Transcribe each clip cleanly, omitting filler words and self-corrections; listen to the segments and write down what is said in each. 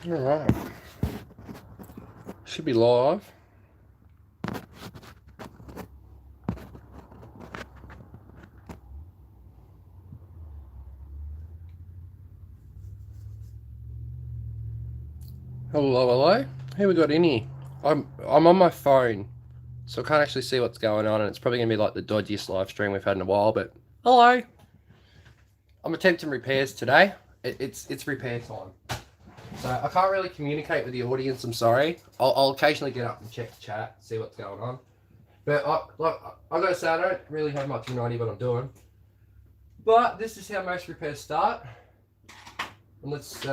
Alright. Should be live. Hello, hello. Who we got in here? I'm on my phone, so I can't actually see what's going on, and it's probably gonna be like the dodgiest live stream we've had in a while. But hello. I'm attempting repairs today. It's repair time. So I can't really communicate with the audience, I'm sorry. I'll occasionally get up and check the chat, see what's going on. But I gotta say, I don't really have much of an idea what I'm doing. But this is how most repairs start. And let's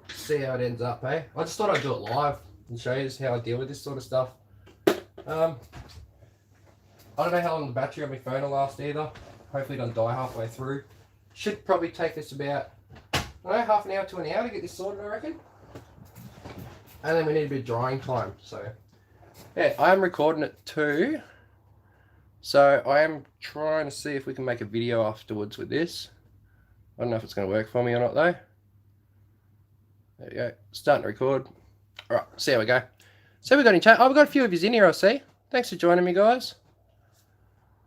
see how it ends up, eh? I just thought I'd do it live and show you how I deal with this sort of stuff. I don't know how long the battery on my phone will last either. Hopefully it doesn't die halfway through. Should probably take us about, I don't know, half an hour to an hour to get this sorted, I reckon. And then we need a bit of drying time. So yeah, I am recording it too. So I am trying to see if we can make a video afterwards with this. I don't know if it's going to work for me or not though. There we go. Starting to record. Alright, see how we go. So we got any chat. Oh, we've got a few of you in here, I see. Thanks for joining me, guys.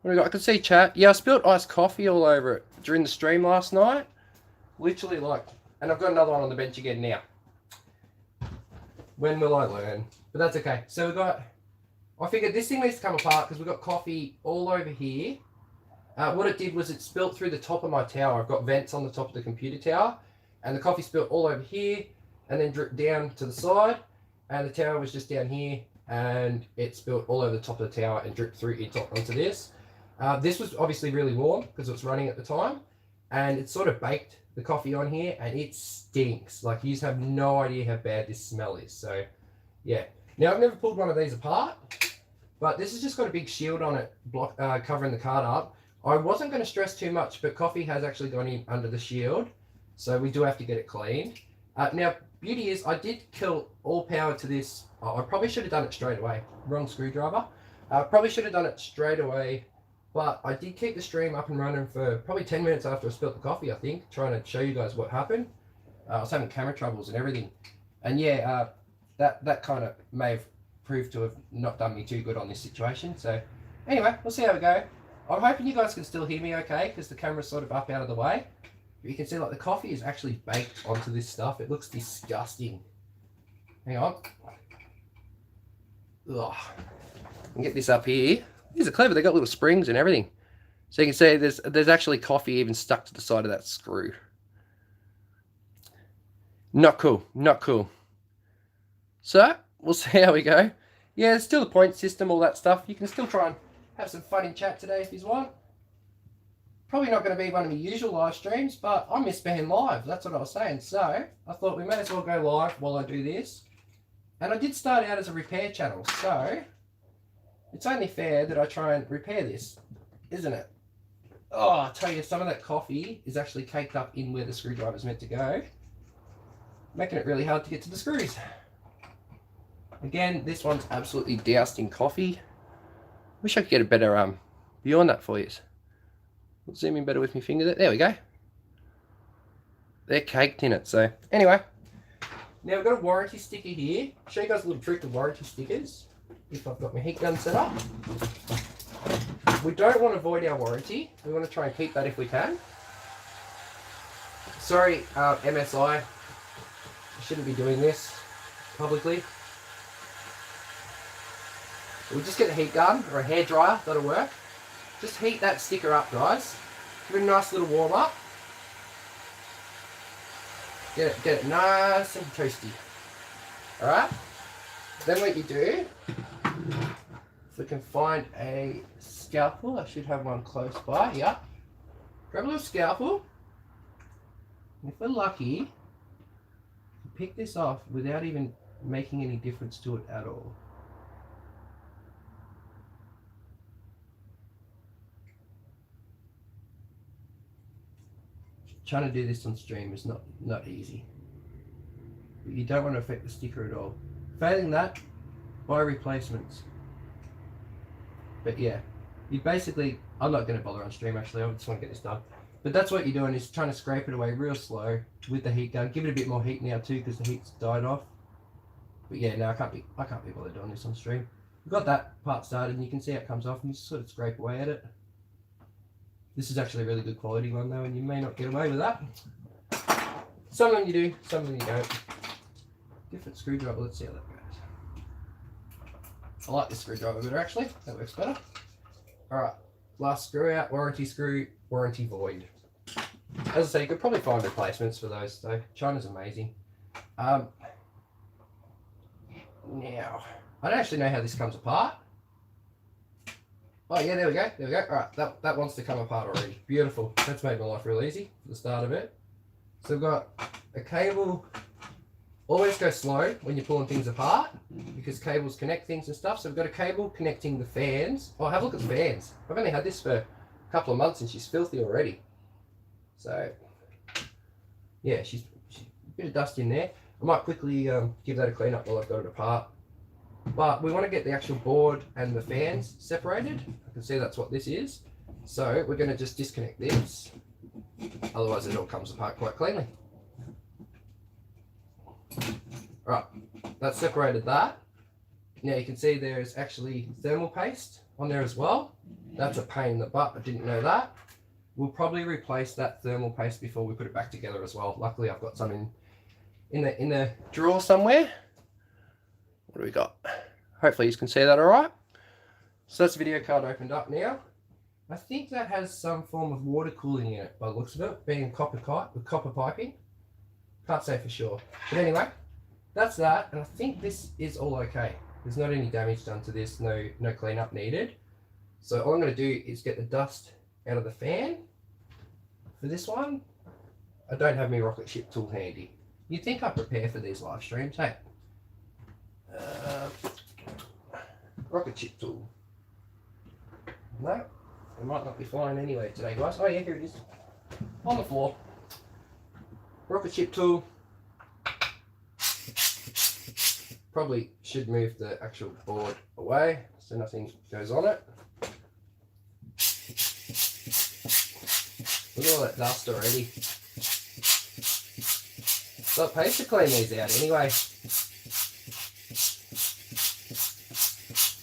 What do we got? I can see chat. Yeah, I spilled iced coffee all over it during the stream last night. Literally like, and I've got another one on the bench again now. When will I learn? But that's okay. So we got, I figured this thing needs to come apart because we've got coffee all over here. What it did was it spilt through the top of my tower. I've got vents on the top of the computer tower. And the coffee spilt all over here and then dripped down to the side. And the tower was just down here and it spilt all over the top of the tower and dripped through onto this. This was obviously really warm because it was running at the time. And it sort of baked the coffee on here and it stinks. Like, you just have no idea how bad this smell is. So yeah. Now, I've never pulled one of these apart, but this has just got a big shield on it covering the card up. I wasn't going to stress too much, but coffee has actually gone in under the shield. So we do have to get it cleaned. Now, beauty is I did kill all power to this. I probably should have done it straight away. Wrong screwdriver. Probably should have done it straight away. But I did keep the stream up and running for probably 10 minutes after I spilled the coffee, I think, trying to show you guys what happened. I was having camera troubles and everything. And yeah, that kind of may have proved to have not done me too good on this situation. So anyway, we'll see how we go. I'm hoping you guys can still hear me okay, because the camera's sort of up out of the way. But you can see like the coffee is actually baked onto this stuff. It looks disgusting. Hang on. Ugh. Get this up here. These are clever. They got little springs and everything. So you can see there's actually coffee even stuck to the side of that screw. Not cool. Not cool. So we'll see how we go. Yeah, there's still the point system, all that stuff. You can still try and have some fun in chat today if you want. Probably not going to be one of my usual live streams, but I miss being live. That's what I was saying. So I thought we may as well go live while I do this. And I did start out as a repair channel, so it's only fair that I try and repair this, isn't it? Oh, I tell you, some of that coffee is actually caked up in where the screwdriver is meant to go, making it really hard to get to the screws. Again, this one's absolutely doused in coffee. Wish I could get a better view on that for you. I'll zoom in better with my finger. There we go. They're caked in it. So anyway, now we've got a warranty sticker here. I'll show you guys a little trick with warranty stickers. If I've got my heat gun set up. We don't want to void our warranty. We want to try and keep that if we can. Sorry, MSI. I shouldn't be doing this publicly. We'll just get a heat gun or a hairdryer. That'll work. Just heat that sticker up, guys. Give it a nice little warm up. Get it nice and toasty. Alright? Then what you do, if we can find a scalpel, I should have one close by here. Grab a little scalpel. And if we're lucky, pick this off without even making any difference to it at all. Trying to do this on stream is not easy. But you don't want to affect the sticker at all. Failing that, buy replacements. But yeah, you basically, I'm not going to bother on stream actually, I just want to get this done. But that's what you're doing, is trying to scrape it away real slow with the heat gun. Give it a bit more heat now too, because the heat's died off. But yeah, no, I can't be bothered doing this on stream. We've got that part started, and you can see how it comes off, and you sort of scrape away at it. This is actually a really good quality one though, and you may not get away with that. Some of them you do, some of them you don't. Different screwdriver, let's see how that goes. I like this screwdriver better actually, that works better. Alright, last screw out, warranty screw, warranty void. As I say, you could probably find replacements for those though. China's amazing. Now, I don't actually know how this comes apart. Oh yeah, there we go, there we go. Alright, that wants to come apart already. Beautiful. That's made my life real easy for the start of it. So we've got a cable. Always go slow when you're pulling things apart because cables connect things and stuff. So we've got a cable connecting the fans. Oh, have a look at the fans. I've only had this for a couple of months and she's filthy already. So yeah, she's a bit of dust in there. I might quickly give that a clean up while I've got it apart. But we want to get the actual board and the fans separated. I can see that's what this is. So we're going to just disconnect this. Otherwise it all comes apart quite cleanly. Right, that's separated that. Now you can see there's actually thermal paste on there as well. That's a pain in the butt, I didn't know that. We'll probably replace that thermal paste before we put it back together as well. Luckily I've got some in the drawer somewhere. What do we got? Hopefully you can see that alright. So that's the video card opened up now. I think that has some form of water cooling in it by the looks of it, being copper piping. Can't say for sure. But anyway, that's that, and I think this is all okay. There's not any damage done to this, no cleanup needed. So all I'm going to do is get the dust out of the fan for this one. I don't have my rocket chip tool handy. You'd think I prepare for these live streams, hey? Rocket chip tool. No, it might not be flying anyway today, guys. Oh yeah, here it is. On the floor. Rocket chip tool. Probably should move the actual board away so nothing goes on it. Look at all that dust already. So it pays to clean these out anyway.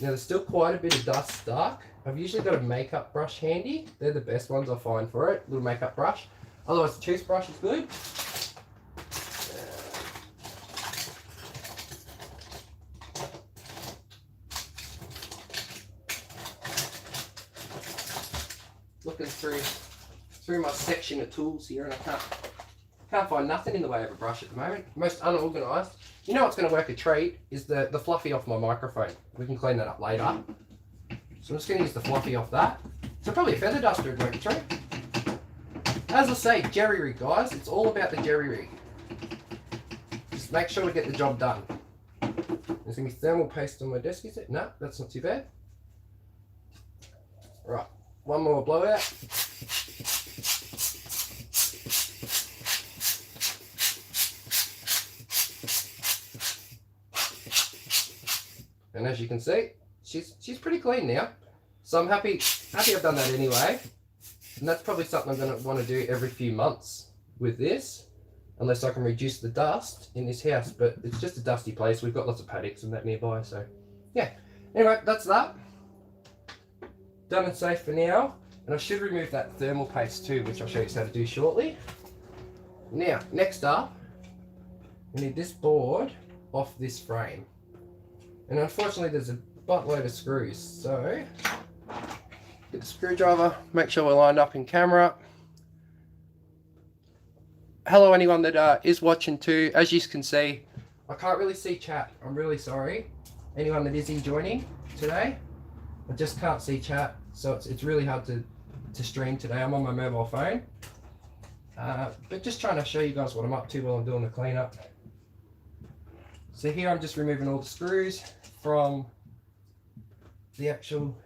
Now there's still quite a bit of dust stuck. I've usually got a makeup brush handy. They're the best ones I find for it. Little makeup brush. Otherwise the toothbrush is good. Looking through my section of tools here, and I can't find nothing in the way of a brush at the moment. Most unorganised. You know what's going to work a treat is the fluffy off my microphone. We can clean that up later. So I'm just going to use the fluffy off that. So probably a feather duster would work a treat. As I say, jerry rig, guys. It's all about the jerry rig. Just make sure we get the job done. There's going to be thermal paste on my desk, is it? No, that's not too bad. Right. One more blowout. And as you can see, she's pretty clean now. So I'm happy I've done that anyway. And that's probably something I'm going to want to do every few months with this. Unless I can reduce the dust in this house. But it's just a dusty place. We've got lots of paddocks and that nearby. So yeah. Anyway, that's that. Done and safe for now. And I should remove that thermal paste too, which I'll show you how to do shortly. Now, next up, we need this board off this frame. And unfortunately there's a buttload of screws, so get the screwdriver, make sure we're lined up in camera. Hello anyone that is watching too. As you can see, I can't really see chat. I'm really sorry. Anyone that is joining today, I just can't see chat, so it's really hard to stream today. I'm on my mobile phone. But just trying to show you guys what I'm up to while I'm doing the cleanup. So here I'm just removing all the screws from the actual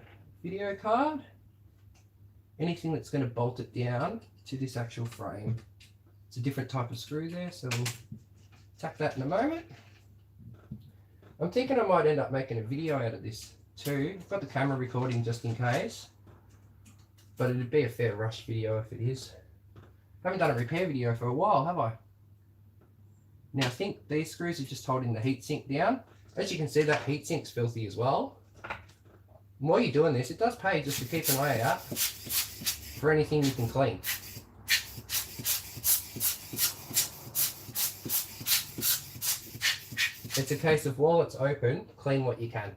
video card. Anything that's going to bolt it down to this actual frame. It's a different type of screw there, so we'll tack that in a moment. I'm thinking I might end up making a video out of this too. I've got the camera recording just in case. But it'd be a fair rush video if it is. I haven't done a repair video for a while, have I? Now I think these screws are just holding the heatsink down. As you can see, that heatsink's filthy as well. And while you're doing this, it does pay just to keep an eye out for anything you can clean. It's a case of while it's open, clean what you can.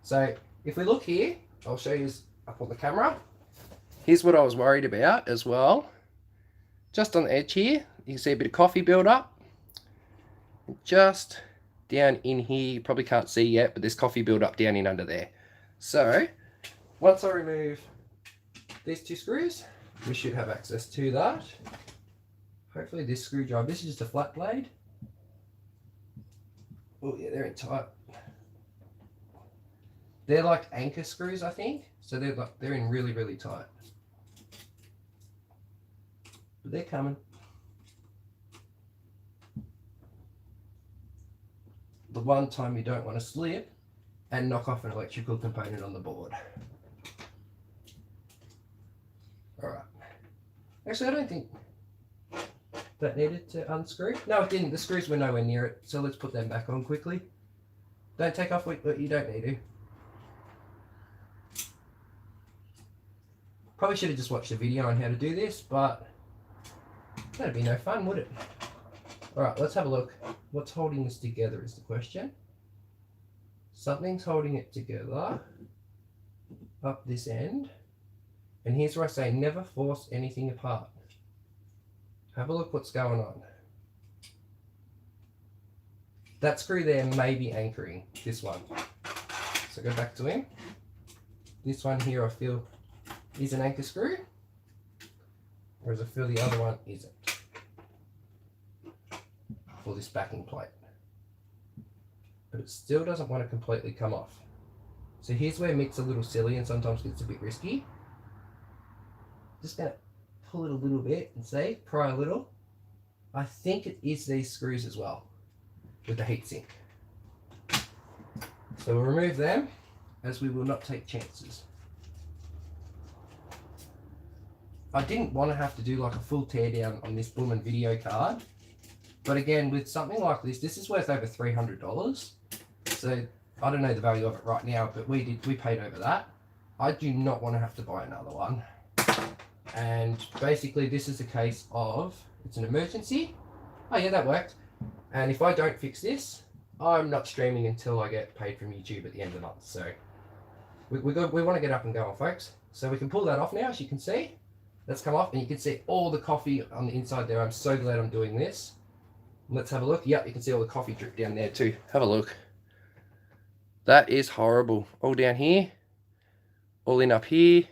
So if we look here, I'll show you up on the camera. Here's what I was worried about as well. Just on the edge here, you can see a bit of coffee build up. Just down in here, you probably can't see yet, but there's coffee build up down in under there. So once I remove these two screws, we should have access to that. Hopefully this screwdriver, this is just a flat blade. Oh yeah, they're in tight. They're like anchor screws, I think. So they're in really, really tight. But they're coming. The one time you don't want to slip and knock off an electrical component on the board. Alright. Actually, I don't think that needed to unscrew. No, it didn't. The screws were nowhere near it. So let's put them back on quickly. Don't take off what you don't need to. Probably should have just watched a video on how to do this, but that'd be no fun, would it? Alright, let's have a look. What's holding this together is the question. Something's holding it together up this end. And here's where I say never force anything apart. Have a look what's going on. That screw there may be anchoring this one. So go back to him. This one here I feel is an anchor screw, whereas I feel the other one isn't. For this backing plate. But it still doesn't want to completely come off. So here's where Mick's a little silly and sometimes gets a bit risky. Just going to pull it a little bit and see, pry a little. I think it is these screws as well with the heatsink. So we'll remove them as we will not take chances. I didn't want to have to do like a full teardown on this blooming video card. But again, with something like this is worth over $300. So I don't know the value of it right now, but we paid over that. I do not want to have to buy another one. And basically this is a case of, it's an emergency. Oh yeah, that worked. And if I don't fix this, I'm not streaming until I get paid from YouTube at the end of the month. So we want to get up and go on, folks. So we can pull that off now, as you can see. That's come off and you can see all the coffee on the inside there. I'm so glad I'm doing this. Let's have a look. Yep, you can see all the coffee drip down there too. Have a look. That is horrible. All down here. All in up here.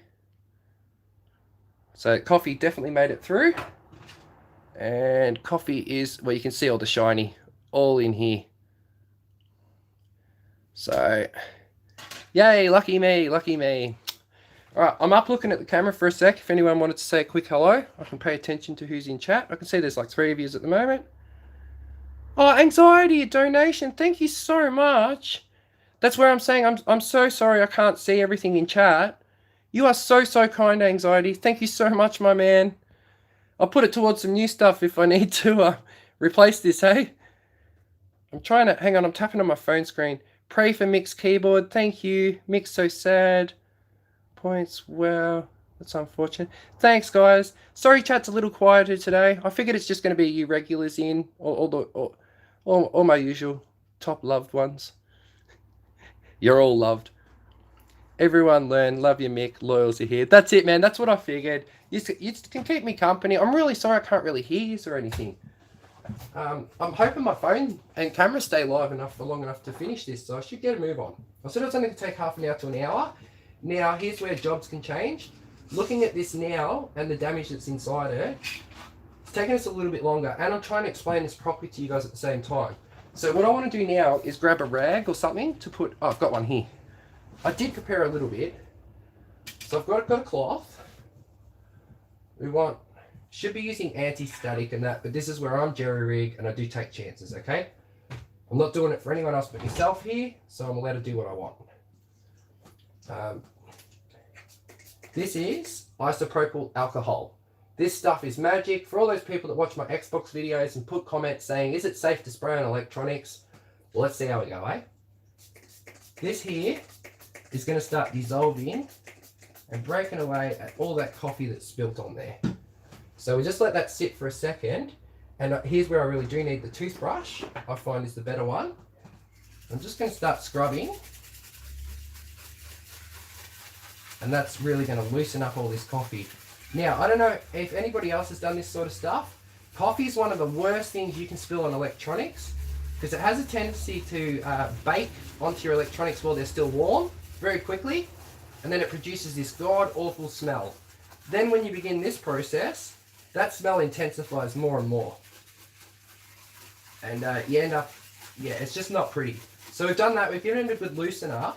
So coffee definitely made it through. And coffee is, well, you can see all the shiny all in here. So, yay, lucky me, lucky me. Alright, I'm up looking at the camera for a sec. If anyone wanted to say a quick hello, I can pay attention to who's in chat. I can see there's like 3 of you at the moment. Oh, Anxiety, a donation. Thank you so much. That's where I'm saying I'm so sorry I can't see everything in chat. You are so kind, Anxiety. Thank you so much, my man. I'll put it towards some new stuff if I need to replace this, hey? I'm trying to, hang on, I'm tapping on my phone screen. Pray for Mick's keyboard. Thank you. Mick's so sad. Points, wow. That's unfortunate. Thanks, guys. Sorry chat's a little quieter today. I figured it's just going to be you regulars in. All my usual top loved ones. You're all loved. Everyone learn. Love you, Mick. Loyals are here. That's it, man. That's what I figured. You can keep me company. I'm really sorry I can't really hear you or anything. I'm hoping my phone and camera stay live enough for long enough to finish this, so I should get a move on. I said it's only going to take half an hour to an hour. Now, here's where jobs can change. Looking at this now and the damage that's inside it, it's taking us a little bit longer, and I'm trying to explain this properly to you guys at the same time. So what I want to do now is grab a rag or something to put, oh, I've got one here. I did prepare a little bit. So I've got a cloth. Should be using anti-static and that, but this is where I'm jerry-rig and I do take chances, okay? I'm not doing it for anyone else but myself here, so I'm allowed to do what I want. This is isopropyl alcohol. This stuff is magic. For all those people that watch my Xbox videos and put comments saying, is it safe to spray on electronics? Well, let's see how we go, eh? This here is going to start dissolving and breaking away at all that coffee that's spilt on there. So we just let that sit for a second. And here's where I really do need the toothbrush. I find is the better one. I'm just going to start scrubbing. And that's really going to loosen up all this coffee. Now, I don't know if anybody else has done this sort of stuff. Coffee is one of the worst things you can spill on electronics because it has a tendency to bake onto your electronics while they're still warm very quickly. And then it produces this god-awful smell. Then when you begin this process, that smell intensifies more and more. And you end up, yeah, it's just not pretty. So we've done that, we've given it a good loosener,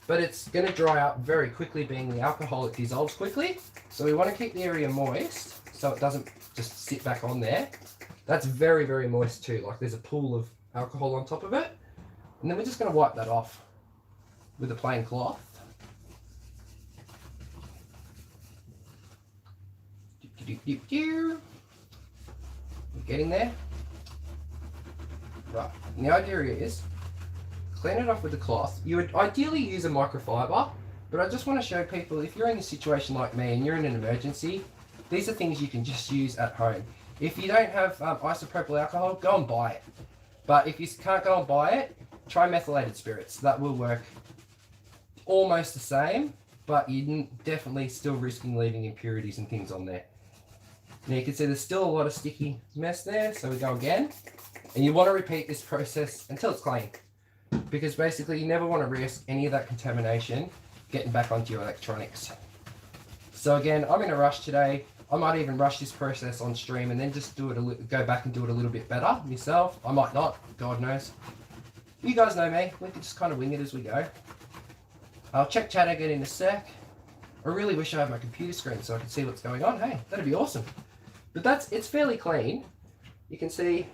but it's going to dry up very quickly, being the alcohol, it dissolves quickly. So we want to keep the area moist so it doesn't just sit back on there. That's very, very moist too, like there's a pool of alcohol on top of it. And then we're just going to wipe that off with a plain cloth. We're getting there. Right, and the idea is clean it off with the cloth. You would ideally use a microfiber, but I just want to show people, if you're in a situation like me and you're in an emergency, these are things you can just use at home. If you don't have isopropyl alcohol, go and buy it. But if you can't go and buy it, try methylated spirits. That will work almost the same, but you're definitely still risking leaving impurities and things on there. Now you can see there's still a lot of sticky mess there, so we go again. And you want to repeat this process until it's clean, because basically you never want to risk any of that contamination getting back onto your electronics. So again, I'm in a rush today. I might even rush this process on stream and then just do it, go back and do it a little bit better myself. I might not, God knows. You guys know me, we can just kind of wing it as we go. I'll check chat again in a sec. I really wish I had my computer screen so I could see what's going on. Hey, that'd be awesome. But it's fairly clean. You can see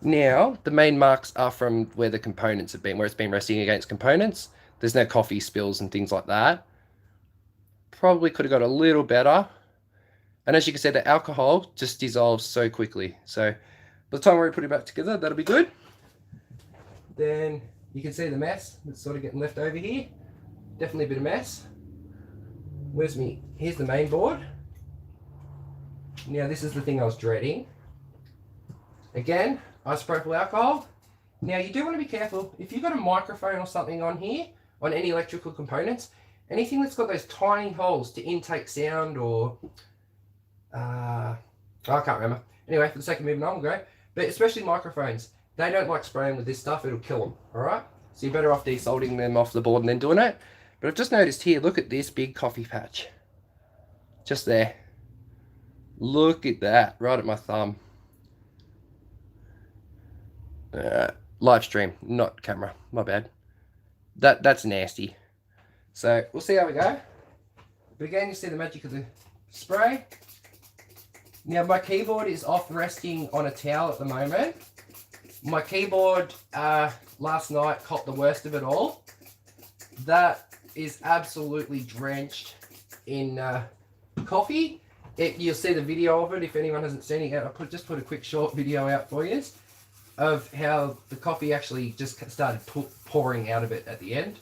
now the main marks are from where the components have been, where it's been resting against components. There's no coffee spills and things like that. Probably could have got a little better. And as you can see, the alcohol just dissolves so quickly. So by the time we put it back together, that'll be good. Then you can see the mess that's sort of getting left over here. Definitely a bit of mess. Where's me? Here's the main board. Now this is the thing I was dreading. Again, isopropyl alcohol. Now you do want to be careful. If you've got a microphone or something on here, on any electrical components, anything that's got those tiny holes to intake sound or... I can't remember. Anyway, for the sake of moving on, we'll go. But especially microphones, they don't like spraying with this stuff. It'll kill them, alright? So you're better off desolding them off the board and then doing it. But I've just noticed here, look at this big coffee patch. Just there. Look at that, right at my thumb. Live stream, not camera, my bad. That's nasty. So we'll see how we go. But again, you see the magic of the spray. Now my keyboard is off resting on a towel at the moment. My keyboard last night caught the worst of it all. That is absolutely drenched in coffee. You'll see the video of it if anyone hasn't seen it yet. I just put a quick short video out for you of how the coffee actually just started pouring out of it at the end.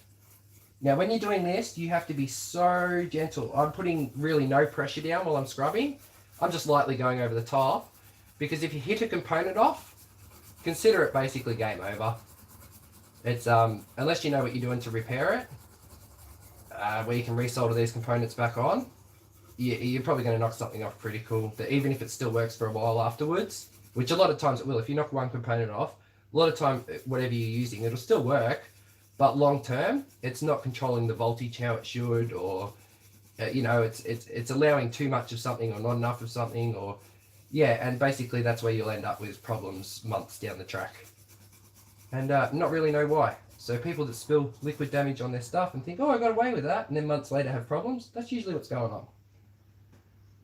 Now when you're doing this, you have to be so gentle. I'm putting really no pressure down while I'm scrubbing. I'm just lightly going over the top, because if you hit a component off, consider it basically game over. It's unless you know what you're doing to repair it, where you can resolder these components back on, you're probably going to knock something off pretty cool, that even if it still works for a while afterwards, which a lot of times it will. If you knock one component off, a lot of time whatever you're using, it'll still work, but long term it's not controlling the voltage how it should, or you know, it's allowing too much of something or not enough of something, or yeah, and basically that's where you'll end up with problems months down the track, and not really know why. So people that spill liquid damage on their stuff and think, oh, I got away with that, and then months later have problems, that's usually what's going on.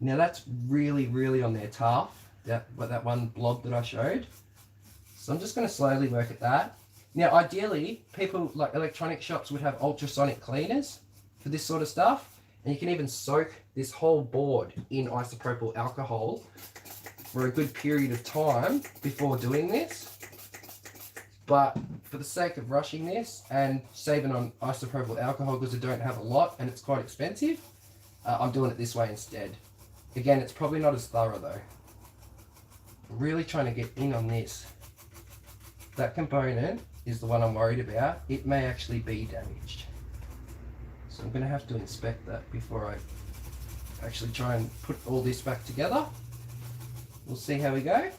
Now that's really, really on there tough, that one blob that I showed. So I'm just going to slowly work at that. Now ideally, people like electronic shops would have ultrasonic cleaners for this sort of stuff. And you can even soak this whole board in isopropyl alcohol for a good period of time before doing this. But for the sake of rushing this and saving on isopropyl alcohol, because I don't have a lot and it's quite expensive, I'm doing it this way instead. Again, it's probably not as thorough though. I'm really trying to get in on this. That component is the one I'm worried about. It may actually be damaged. So I'm going to have to inspect that before I actually try and put all this back together. We'll see how we go.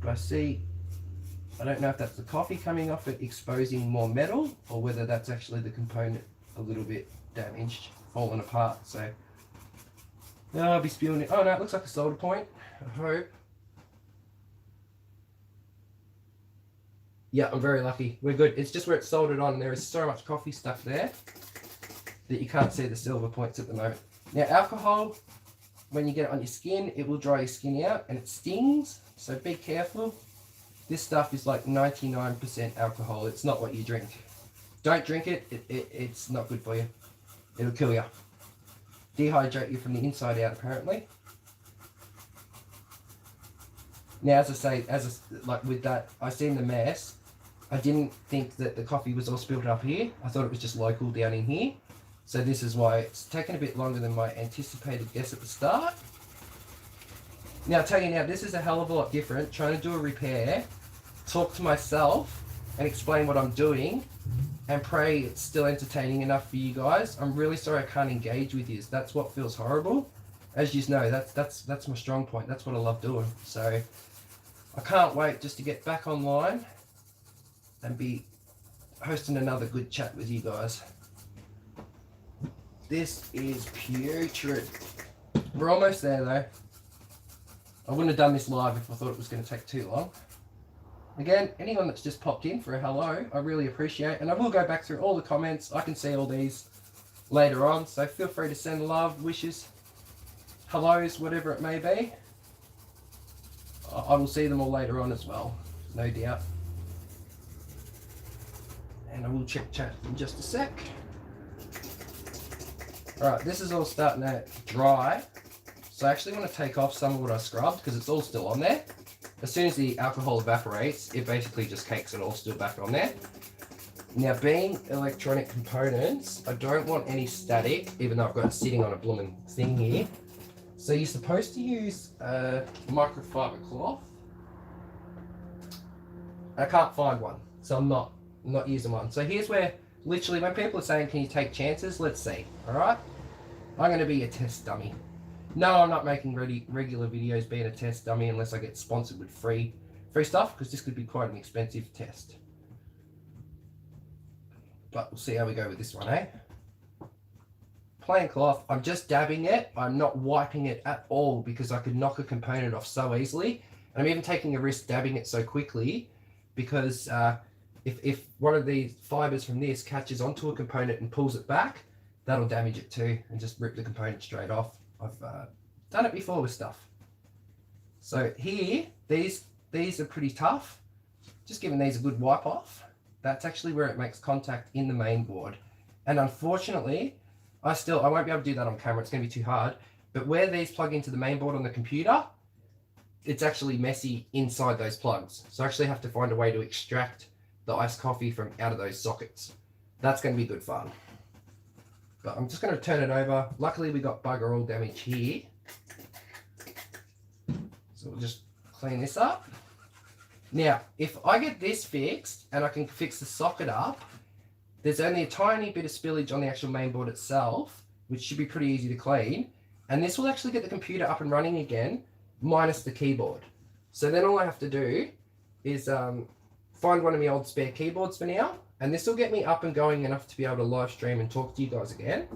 But I don't know if that's the coffee coming off it exposing more metal, or whether that's actually the component a little bit damaged, falling apart. So I'll be spewing it. Oh no, it looks like a solder point. I hope. Yeah, I'm very lucky. We're good. It's just where it's soldered on. There is so much coffee stuck there that you can't see the silver points at the moment. Now, alcohol, when you get it on your skin, it will dry your skin out and it stings. So be careful. This stuff is like 99% alcohol. It's not what you drink. Don't drink it. It's not good for you. It'll kill you. Dehydrate you from the inside out, apparently. Now, as I say, like with that, I seen the mess. I didn't think that the coffee was all spilled up here. I thought it was just local down in here. So this is why it's taken a bit longer than my anticipated guess at the start. Now, I'll tell you now, this is a hell of a lot different. Trying to do a repair, talk to myself and explain what I'm doing, and pray it's still entertaining enough for you guys. I'm really sorry I can't engage with you. That's what feels horrible. As you know, that's my strong point. That's what I love doing. So I can't wait just to get back online and be hosting another good chat with you guys. This is putrid. We're almost there though. I wouldn't have done this live if I thought it was going to take too long. Again, anyone that's just popped in for a hello, I really appreciate, and I will go back through all the comments. I can see all these later on, so feel free to send love, wishes, hellos, whatever it may be. I will see them all later on as well, no doubt. And I will check chat in just a sec. Alright, this is all starting to dry. So I actually want to take off some of what I scrubbed because it's all still on there. As soon as the alcohol evaporates, it basically just cakes it all still back on there. Now, being electronic components, I don't want any static, even though I've got it sitting on a blooming thing here. So you're supposed to use a microfiber cloth. I can't find one, so I'm not using one. So here's where, literally, when people are saying, can you take chances? Let's see, all right? I'm going to be a test dummy. No, I'm not making regular videos being a test dummy unless I get sponsored with free stuff, because this could be quite an expensive test. But we'll see how we go with this one, eh? Plain cloth, I'm just dabbing it. I'm not wiping it at all because I could knock a component off so easily. And I'm even taking a risk dabbing it so quickly because if one of these fibers from this catches onto a component and pulls it back, that'll damage it too and just rip the component straight off. I've done it before with stuff. So here, these are pretty tough. Just giving these a good wipe off. That's actually where it makes contact in the main board. And unfortunately, I won't be able to do that on camera. It's going to be too hard. But where these plug into the main board on the computer, it's actually messy inside those plugs. So I actually have to find a way to extract the iced coffee from out of those sockets. That's going to be good fun. But I'm just going to turn it over. Luckily, we got bugger all damage here. So we'll just clean this up. Now, if I get this fixed and I can fix the socket up, there's only a tiny bit of spillage on the actual main board itself, which should be pretty easy to clean. And this will actually get the computer up and running again, minus the keyboard. So then all I have to do is find one of my old spare keyboards for now. And this will get me up and going enough to be able to live stream and talk to you guys again.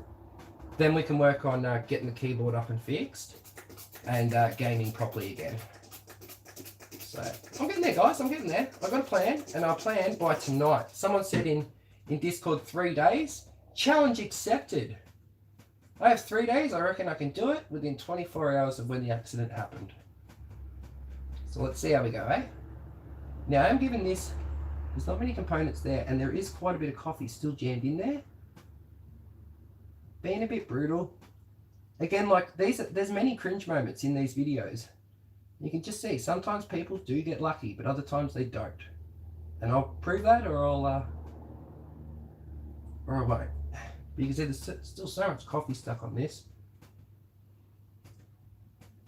Then we can work on getting the keyboard up and fixed and gaming properly again. So I'm getting there, guys. I'm getting there. I've got a plan, and I'll plan by tonight. Someone said in Discord 3 days. Challenge accepted. I have 3 days. I reckon I can do it within 24 hours of when the accident happened. So let's see how we go, eh? Now I'm giving this. There's not many components there, and there is quite a bit of coffee still jammed in there. being a bit brutal. Again, like there's many cringe moments in these videos. You can just see sometimes people do get lucky, but other times they don't. And I'll prove that, or I won't. Because there's still so much coffee stuck on this.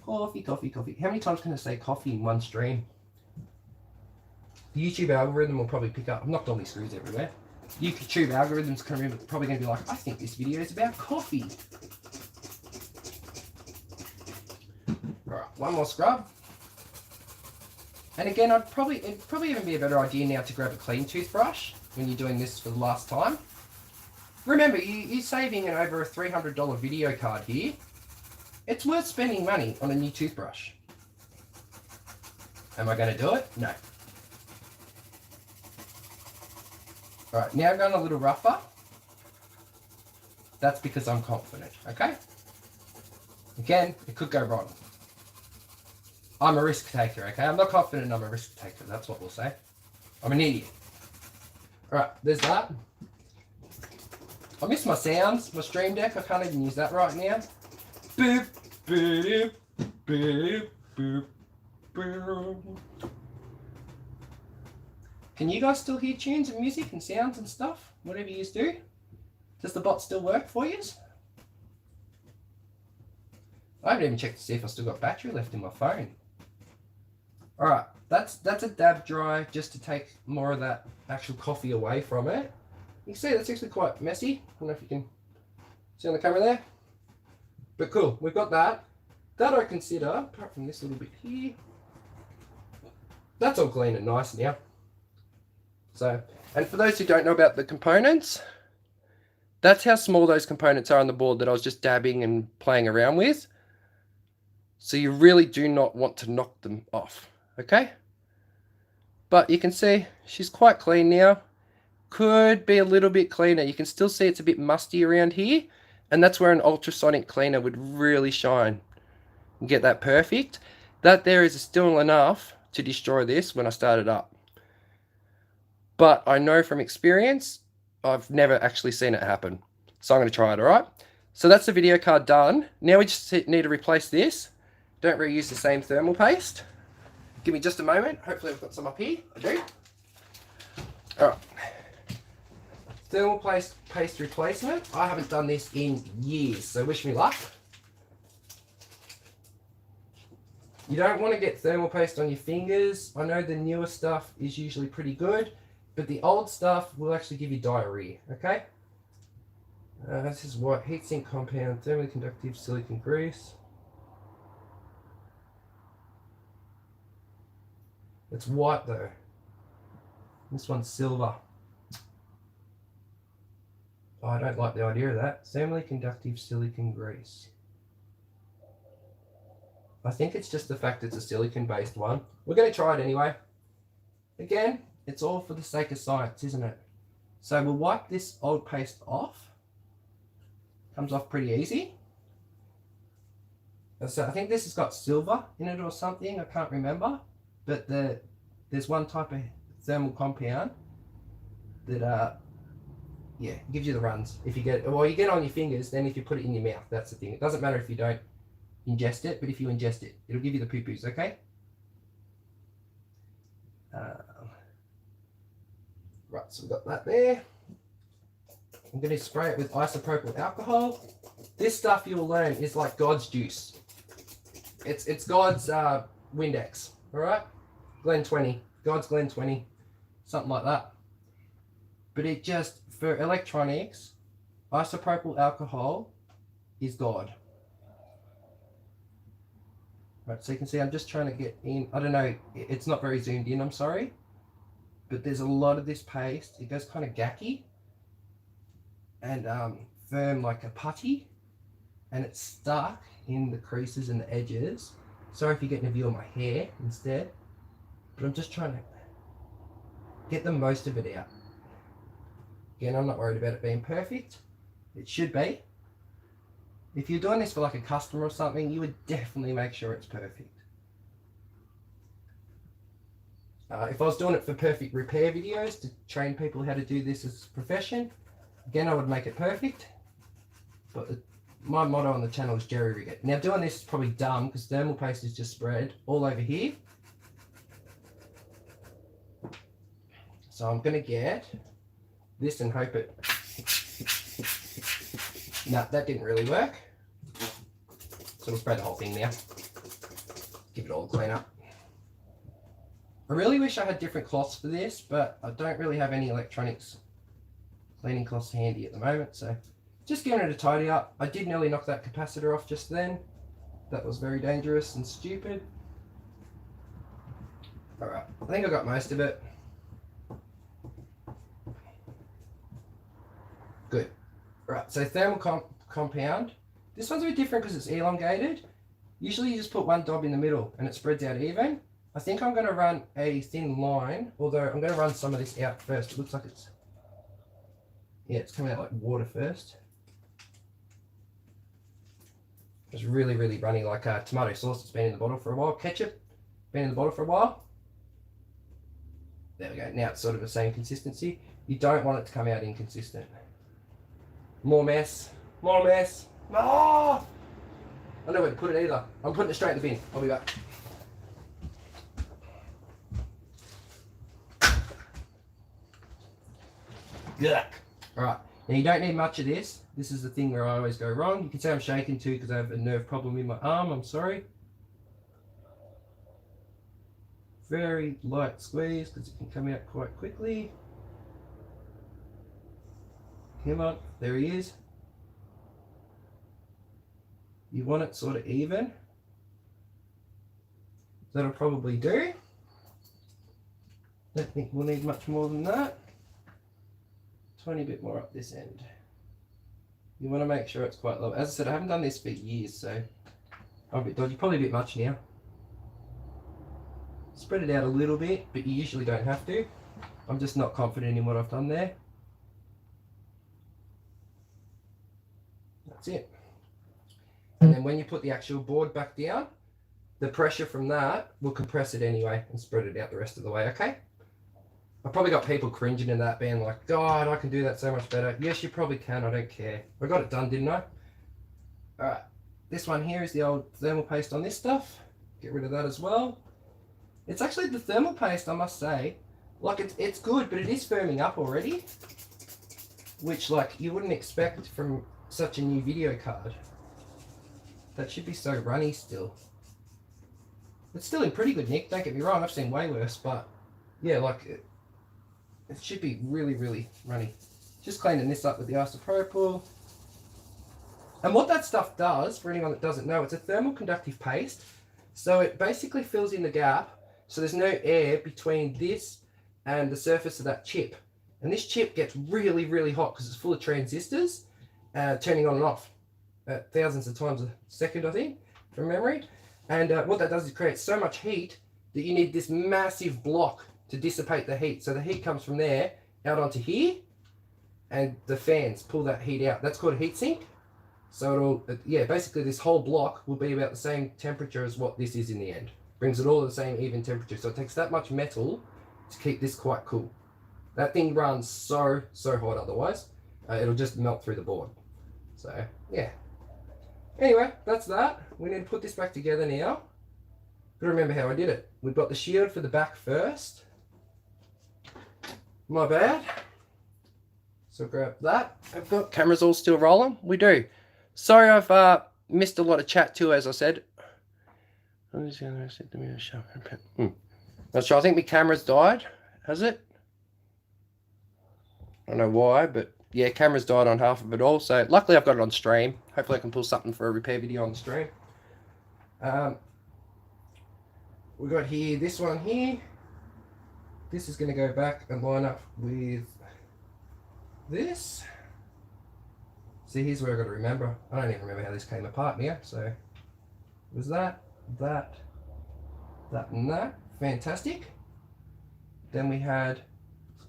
Coffee, coffee, coffee. How many times can I say coffee in one stream? The YouTube algorithm will probably pick up. I've knocked all these screws everywhere. YouTube algorithm's probably going to be like, I think this video is about coffee. Alright, one more scrub. And again, it'd probably even be a better idea now to grab a clean toothbrush when you're doing this for the last time. Remember, you're saving an over a $300 video card here. It's worth spending money on a new toothbrush. Am I going to do it? No. Alright, now going a little rougher. That's because I'm confident, okay? Again, it could go wrong. I'm a risk taker, okay? I'm not confident, I'm a risk taker. That's what we'll say. I'm an idiot. Alright, there's that. I miss my sounds, my stream deck. I can't even use that right now. Boop, boop, boop, boop, boop. Can you guys still hear tunes and music and sounds and stuff? Whatever you do? Does the bot still work for you? I haven't even checked to see if I still got battery left in my phone. Alright, that's a dab dry just to take more of that actual coffee away from it. You can see that's actually quite messy. I don't know if you can see on the camera there. But cool, we've got that. That I consider, apart from this little bit here, that's all clean and nice now. So, and for those who don't know about the components, that's how small those components are on the board that I was just dabbing and playing around with. So you really do not want to knock them off, okay? But you can see she's quite clean now. Could be a little bit cleaner. You can still see it's a bit musty around here, and that's where an ultrasonic cleaner would really shine and get that perfect. That there is still enough to destroy this when I start it up. But I know from experience, I've never actually seen it happen. So I'm going to try it, alright? So that's the video card done. Now we just need to replace this. Don't reuse the same thermal paste. Give me just a moment. Hopefully I've got some up here. I do. Alright. Thermal paste replacement. I haven't done this in years, so wish me luck. You don't want to get thermal paste on your fingers. I know the newer stuff is usually pretty good, but the old stuff will actually give you diarrhea, okay? This is what heatsink compound, thermally conductive silicone grease. It's white though. This one's silver. Oh, I don't like the idea of that. Thermally conductive silicone grease. I think it's just the fact it's a silicone based one. We're going to try it anyway. Again, it's all for the sake of science, isn't it? So we'll wipe this old paste off. Comes off pretty easy. So I think this has got silver in it or something. I can't remember. But there's one type of thermal compound that yeah, gives you the runs. If you get, well, you get it on your fingers, then if you put it in your mouth, that's the thing. It doesn't matter if you don't ingest it, but if you ingest it, it'll give you the poo-poos, okay? Right, so we've got that there. I'm going to spray it with isopropyl alcohol. This stuff you'll learn is like God's juice. It's God's Windex, all right? Glen 20, God's Glen 20, something like that. But it just, for electronics, isopropyl alcohol is God. Right, so you can see I'm just trying to get in, I don't know, it's not very zoomed in, I'm sorry. But there's a lot of this paste, it goes kind of gacky and firm like a putty, and it's stuck in the creases and the edges. Sorry if you're getting a view of my hair instead, but I'm just trying to get the most of it out. Again, I'm not worried about it being perfect. It should be. If you're doing this for like a customer or something, you would definitely make sure it's perfect. If I was doing it for perfect repair videos to train people how to do this as a profession, again, I would make it perfect. But my motto on the channel is jerry rig it. Now doing this is probably dumb because thermal paste is just spread all over here. So I'm going to get this and hope it... No, that didn't really work. So we'll spread the whole thing now. Give it all a clean up. I really wish I had different cloths for this, but I don't really have any electronics cleaning cloths handy at the moment, so just giving it a tidy up. I did nearly knock that capacitor off just then. That was very dangerous and stupid. Alright, I think I got most of it. Good. Right, so thermal compound. This one's a bit different because it's elongated. Usually you just put one dob in the middle and it spreads out even. I think I'm going to run a thin line, although I'm going to run some of this out first. It looks like it's, yeah, it's coming out like water first. It's really, really runny, like tomato sauce that's been in the bottle for a while. Ketchup, been in the bottle for a while. There we go. Now it's sort of the same consistency. You don't want it to come out inconsistent. More mess. More mess. Oh! I don't know where to put it either. I'm putting it straight in the bin. I'll be back. Yuck. Alright, now you don't need much of this. This is the thing where I always go wrong. You can see I'm shaking too because I have a nerve problem in my arm. I'm sorry. Very light squeeze because it can come out quite quickly. Come on, there he is. You want it sort of even. That'll probably do. Don't think we'll need much more than that. 20 bit more up this end. You want to make sure it's quite low. As I said, I haven't done this for years, so I'm a bit dodgy. Probably a bit much now. Spread it out a little bit, but you usually don't have to. I'm just not confident in what I've done there. That's it. And then when you put the actual board back down, the pressure from that will compress it anyway and spread it out the rest of the way, okay? I probably got people cringing in that, being like, God, I can do that so much better. Yes, you probably can, I don't care. I got it done, didn't I? Alright, this one here is the old thermal paste on this stuff. Get rid of that as well. It's actually the thermal paste, I must say. Like, it's good, but it is firming up already. Which, like, you wouldn't expect from such a new video card. That should be so runny still. It's still in pretty good nick, don't get me wrong, I've seen way worse, but yeah, like it should be really, really runny. Just cleaning this up with the isopropyl. And what that stuff does, for anyone that doesn't know, it's a thermal conductive paste. So it basically fills in the gap, so there's no air between this and the surface of that chip. And this chip gets really, really hot because it's full of transistors, turning on and off. Thousands of times a second, I think, from memory. And what that does is create so much heat that you need this massive block to dissipate the heat. So the heat comes from there out onto here, and the fans pull that heat out. That's called a heat sink. So it'll, yeah, basically this whole block will be about the same temperature as what this is in the end. Brings it all to the same even temperature. So it takes that much metal to keep this quite cool. That thing runs so hot otherwise. It'll just melt through the board. So, yeah. Anyway, that's that. We need to put this back together now. Gotta remember how I did it. We've got the shield for the back first. My bad. So grab that. I've got cameras all still rolling. We do. Sorry I've missed a lot of chat too, as I said. I'm just gonna set the mirror sharp and pen. Not sure. I think my camera's died. Has it? I don't know why, but yeah, camera's died on half of it all. So luckily I've got it on stream. Hopefully I can pull something for a repair video on the stream. We got here this one here. This is going to go back and line up with this. See, here's where I've got to remember. I don't even remember how this came apart now. So it was that, that, that and that. Fantastic. Then we had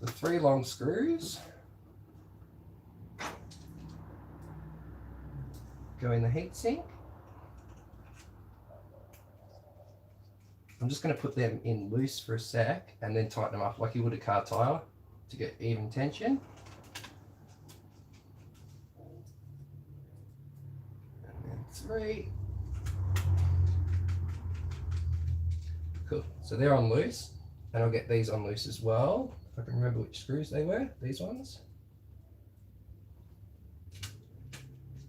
the 3 long screws. Go in the heatsink. I'm just going to put them in loose for a sec and then tighten them up like you would a car tire to get even tension. 3. Cool. So they're on loose, and I'll get these on loose as well. If I can remember which screws they were, these ones.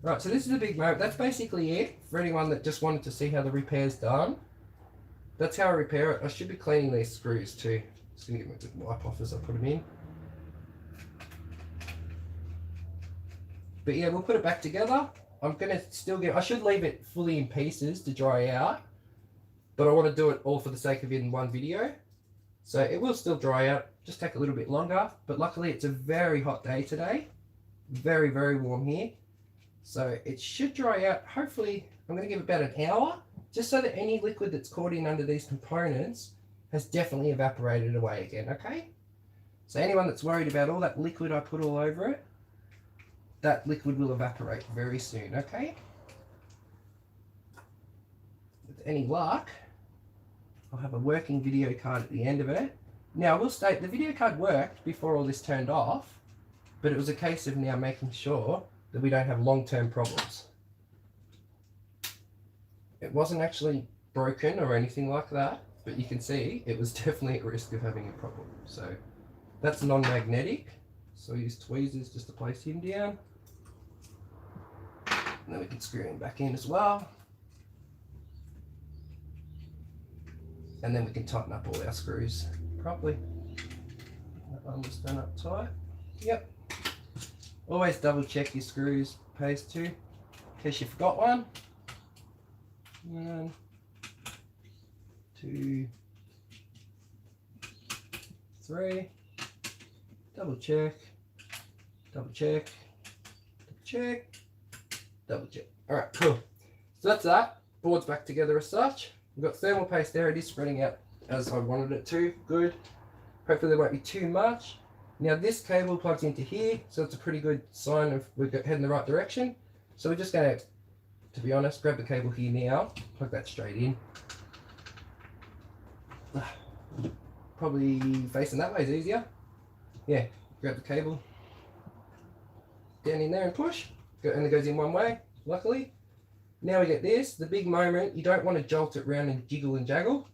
Right, so this is the big moment. That's basically it for anyone that just wanted to see how the repair's done. That's how I repair it. I should be cleaning these screws too. Just gonna give them a good wipe off as I put them in. But yeah, we'll put it back together. I'm gonna still get, I should leave it fully in pieces to dry out, but I want to do it all for the sake of it in one video. So it will still dry out, just take a little bit longer, but luckily it's a very hot day today. Very, very warm here. So it should dry out. Hopefully, I'm going to give it about an hour, just so that any liquid that's caught in under these components has definitely evaporated away again, okay? So anyone that's worried about all that liquid I put all over it, that liquid will evaporate very soon, okay? With any luck, I'll have a working video card at the end of it. Now, I will state the video card worked before all this turned off, but it was a case of now making sure that we don't have long-term problems. It wasn't actually broken or anything like that, but you can see it was definitely at risk of having a problem. So that's non-magnetic. So we use tweezers just to place him down. And then we can screw him back in as well. And then we can tighten up all our screws properly. That one was done up tight. Yep. Always double check your screws, paste too, in case you forgot one. 1, 2, 3. Double check, double check, double check, double check. Alright, cool. So that's that. Board's back together as such. We've got thermal paste there. It is spreading out as I wanted it to. Good. Hopefully there won't be too much. Now this cable plugs into here, so it's a pretty good sign of we're heading the right direction. So we're just going to be honest, grab the cable here now, plug that straight in. Probably facing that way is easier. Yeah, grab the cable down in there and push. It only goes in one way, luckily. Now we get this, the big moment. You don't want to jolt it round and jiggle and jaggle.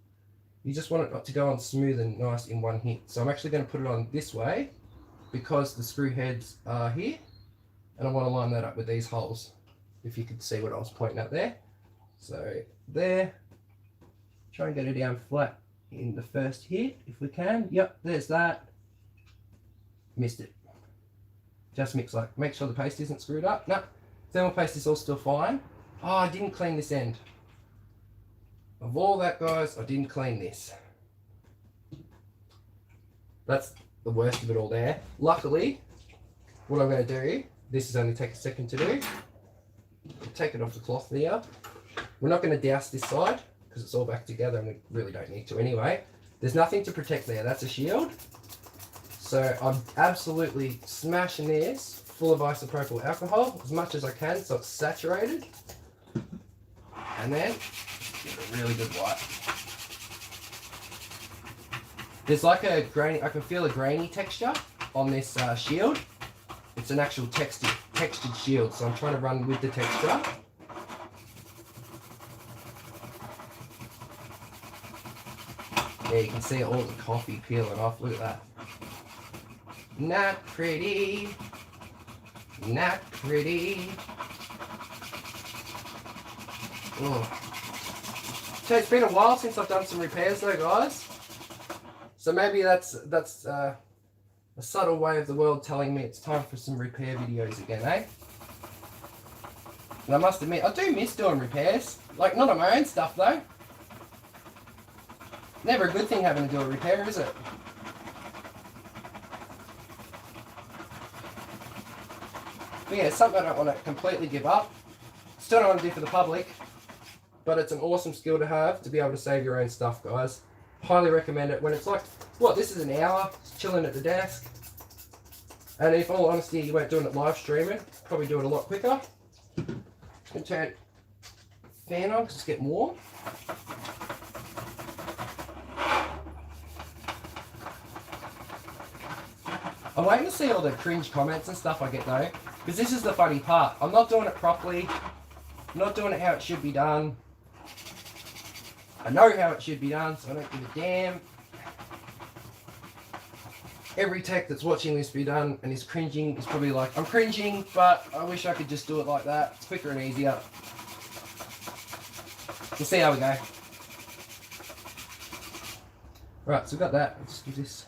You just want it to go on smooth and nice in one hit. So I'm actually going to put it on this way because the screw heads are here, and I want to line that up with these holes, if you could see what I was pointing at there. So there, try and get it down flat in the first hit if we can. Yep, there's that. Missed it. Just mix like, make sure the paste isn't screwed up. No, thermal paste is all still fine. Oh, I didn't clean this end. Of all that, guys, I didn't clean this. That's the worst of it all there. Luckily, what I'm going to do, this is only take a second to do. Take it off the cloth there. We're not going to douse this side because it's all back together and we really don't need to anyway. There's nothing to protect there. That's a shield. So I'm absolutely smashing this full of isopropyl alcohol as much as I can so it's saturated. And then give it a really good wipe. There's like a grainy, I can feel a grainy texture on this shield. It's an actual textured shield, so I'm trying to run with the texture. Yeah, you can see all the coffee peeling off. Look at that. Not pretty. Not pretty. Oh. So it's been a while since I've done some repairs though, guys. So maybe that's a subtle way of the world telling me it's time for some repair videos again, eh? And I must admit, I do miss doing repairs. Like, not on my own stuff though. Never a good thing having to do a repair, is it? But yeah, it's something I don't want to completely give up. Still don't want to do for the public. But it's an awesome skill to have to be able to save your own stuff, guys. Highly recommend it when it's like, what, this is an hour, chilling at the desk. And if all honesty, you weren't doing it live streaming, probably do it a lot quicker. Just gonna turn the fan on because it's getting warm. I'm waiting to see all the cringe comments and stuff I get though, because this is the funny part. I'm not doing it properly. I'm not doing it how it should be done. I know how it should be done, so I don't give a damn. Every tech that's watching this be done and is cringing is probably like, I'm cringing, but I wish I could just do it like that. It's quicker and easier. We'll see how we go. Right, so we've got that. Let's do this.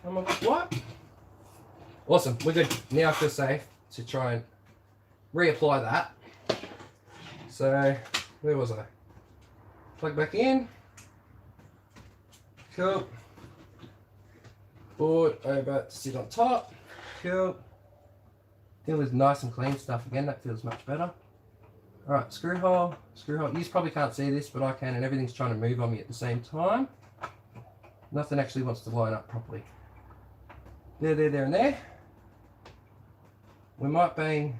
What? Awesome, we're good. Now I feel safe to try and reapply that. So, where was I? Plug back in. Cool. Board over to sit on top. Cool. Deal with nice and clean stuff again. That feels much better. Alright, screw hole. Screw hole. You probably can't see this, but I can, and everything's trying to move on me at the same time. Nothing actually wants to line up properly. There, and there. We might bang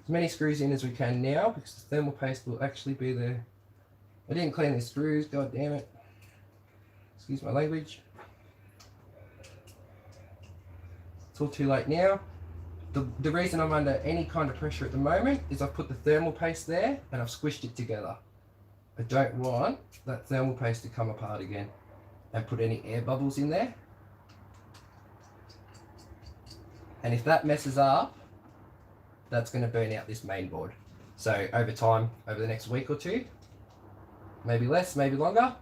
as many screws in as we can now, because the thermal paste will actually be there. I didn't clean the screws, god damn it. Excuse my language. It's all too late now. The reason I'm under any kind of pressure at the moment is I've put the thermal paste there and I've squished it together. I don't want that thermal paste to come apart again and put any air bubbles in there. And if that messes up, that's going to burn out this main board. So over time, over the next week or two, maybe less, maybe longer,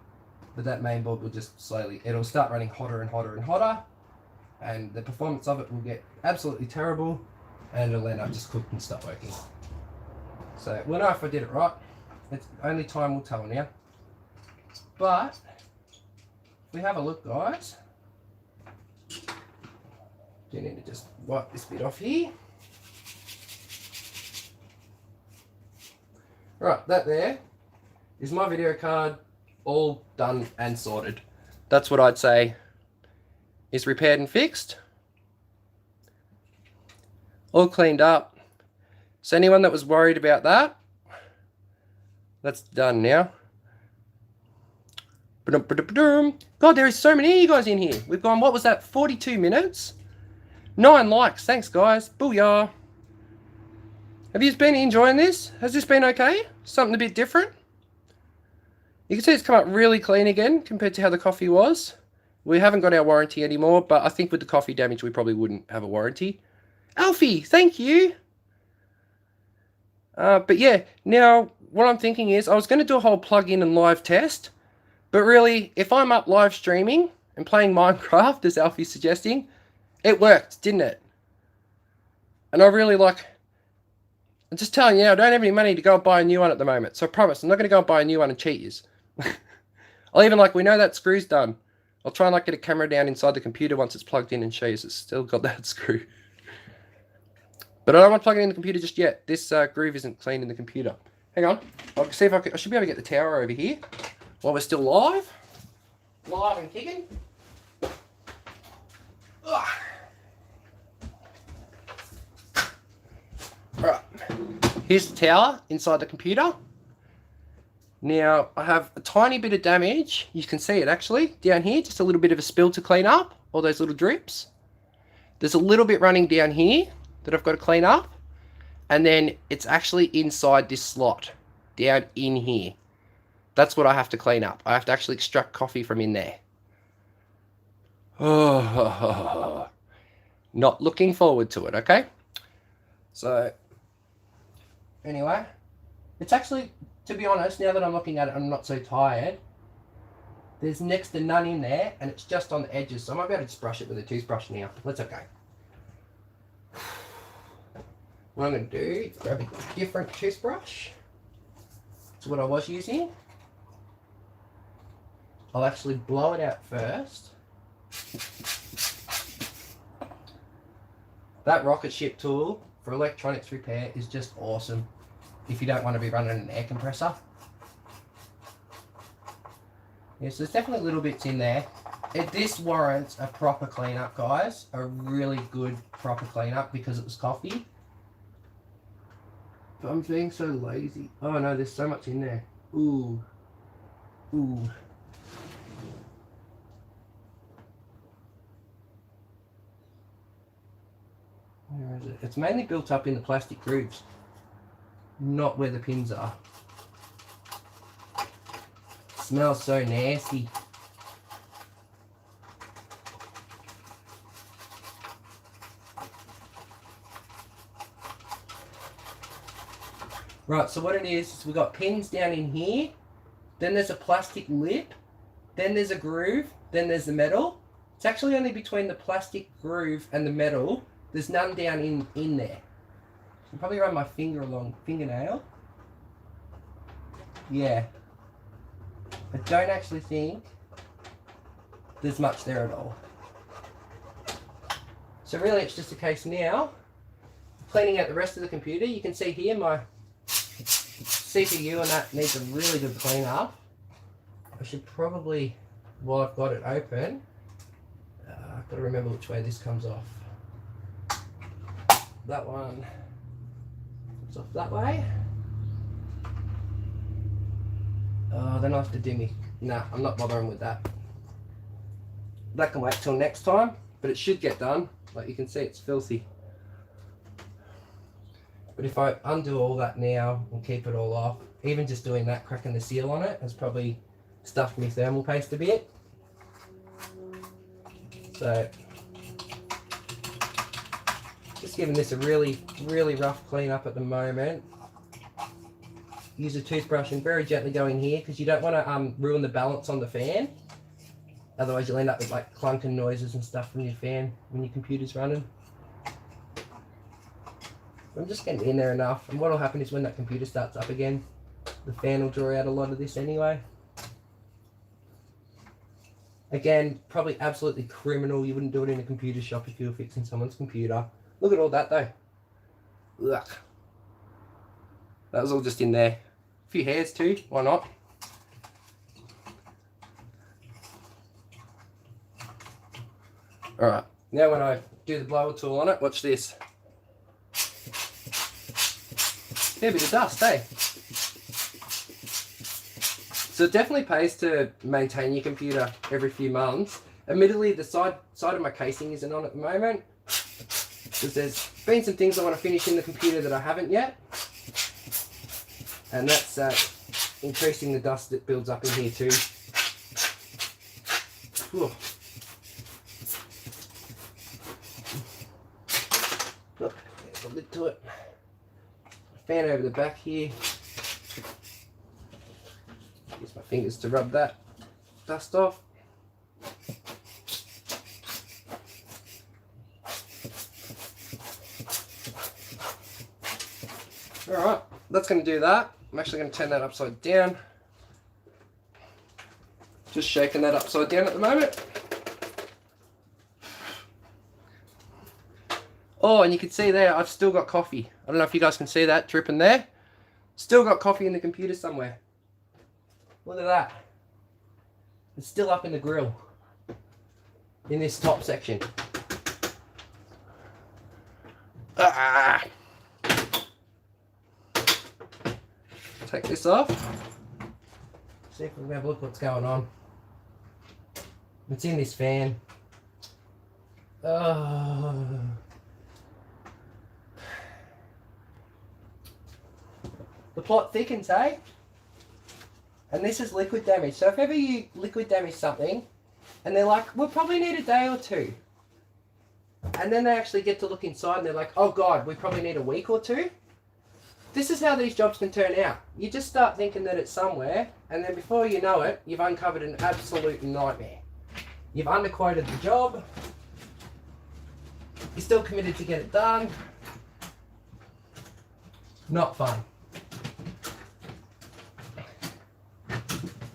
but that main board will just slowly, it'll start running hotter and hotter and hotter, and the performance of it will get absolutely terrible, and it'll end up just cooked and stop working. So we'll know if I did it right. It's only time will tell now. But if we have a look, guys, do need to just wipe this bit off here. Right, that there is my video card all done and sorted. That's what I'd say is repaired and fixed. All cleaned up. So anyone that was worried about that, that's done now. God, there is so many of you guys in here. We've gone, what was that, 42 minutes? 9 likes, thanks guys, booyah. Have you been enjoying this? Has this been okay? Something a bit different? You can see it's come up really clean again compared to how the coffee was. We haven't got our warranty anymore, but I think with the coffee damage we probably wouldn't have a warranty. Alfie, thank you. But yeah, now what I'm thinking is I was going to do a whole plug-in and live test, but really if I'm up live streaming and playing Minecraft, as Alfie's suggesting, it worked, didn't it? And I really like... I'm just telling you now, I don't have any money to go and buy a new one at the moment. So I promise, I'm not going to go and buy a new one and cheat you. I'll even, like, we know that screw's done. I'll try and, like, get a camera down inside the computer once it's plugged in and show you it's still got that screw. But I don't want to plug it in the computer just yet. This groove isn't clean in the computer. Hang on. I'll see if I should be able to get the tower over here while we're still live. Live and kicking. Ugh. Right, here's the tower inside the computer. Now, I have a tiny bit of damage. You can see it actually down here, just a little bit of a spill to clean up, all those little drips. There's a little bit running down here that I've got to clean up. And then it's actually inside this slot, down in here. That's what I have to clean up. I have to actually extract coffee from in there. Oh, not looking forward to it, okay? So, anyway, it's actually, to be honest, now that I'm looking at it, I'm not so tired. There's next to none in there, and it's just on the edges, so I might be able to just brush it with a toothbrush now. That's okay. What I'm going to do is grab a different toothbrush. That's what I was using. I'll actually blow it out first. That rocket ship tool for electronics repair is just awesome if you don't want to be running an air compressor. Yes, there's definitely little bits in there. This warrants a proper cleanup, guys. A really good proper cleanup because it was coffee. But I'm being so lazy. Oh no, there's so much in there. Ooh. Ooh. Where is It's mainly built up in the plastic grooves, not where the pins are. It smells so nasty. Right, so what it is we've got pins down in here, then there's a plastic lip, then there's a groove, then there's the metal. It's actually only between the plastic groove and the metal. There's none down in there. I'll probably run my finger along fingernail. Yeah. I don't actually think there's much there at all. So really it's just a case now, cleaning out the rest of the computer. You can see here my CPU and that needs a really good clean up. I should probably, while I've got it open, I've got to remember which way this comes off. That one comes off that way. Oh, then I have to do me. Nah, I'm not bothering with that. That can wait till next time, but it should get done. Like you can see, it's filthy. But if I undo all that now and keep it all off, even just doing that, cracking the seal on it, has probably stuffed me thermal paste a bit. So, just giving this a really, really rough clean up at the moment. Use a toothbrush and very gently go in here because you don't want to ruin the balance on the fan. Otherwise you'll end up with like clunking noises and stuff from your fan when your computer's running. I'm just getting in there enough, and what will happen is when that computer starts up again, the fan will draw out a lot of this anyway. Again, probably absolutely criminal. You wouldn't do it in a computer shop if you were fixing someone's computer. Look at all that though. Ugh. That was all just in there. A few hairs too, why not? Alright, now when I do the blower tool on it, watch this. Fair bit of dust, eh? So it definitely pays to maintain your computer every few months. Admittedly, the side of my casing isn't on at the moment, because there's been some things I want to finish in the computer that I haven't yet. And that's increasing the dust that builds up in here too. Whew. Look, there's a lid to it. Fan over the back here. Use my fingers to rub that dust off. Alright, that's going to do that. I'm actually going to turn that upside down. Just shaking that upside down at the moment. Oh, and you can see there, I've still got coffee. I don't know if you guys can see that dripping there. Still got coffee in the computer somewhere. Look at that. It's still up in the grill. In this top section. Ah! Take this off. See if we can have a look what's going on. It's in this fan. Oh. The plot thickens, eh? And this is liquid damage. So if ever you liquid damage something, and they're like, we'll probably need a day or two. And then they actually get to look inside and they're like, oh God, we probably need a week or two. This is how these jobs can turn out. You just start thinking that it's somewhere, and then before you know it, you've uncovered an absolute nightmare. You've underquoted the job. You're still committed to get it done. Not fun.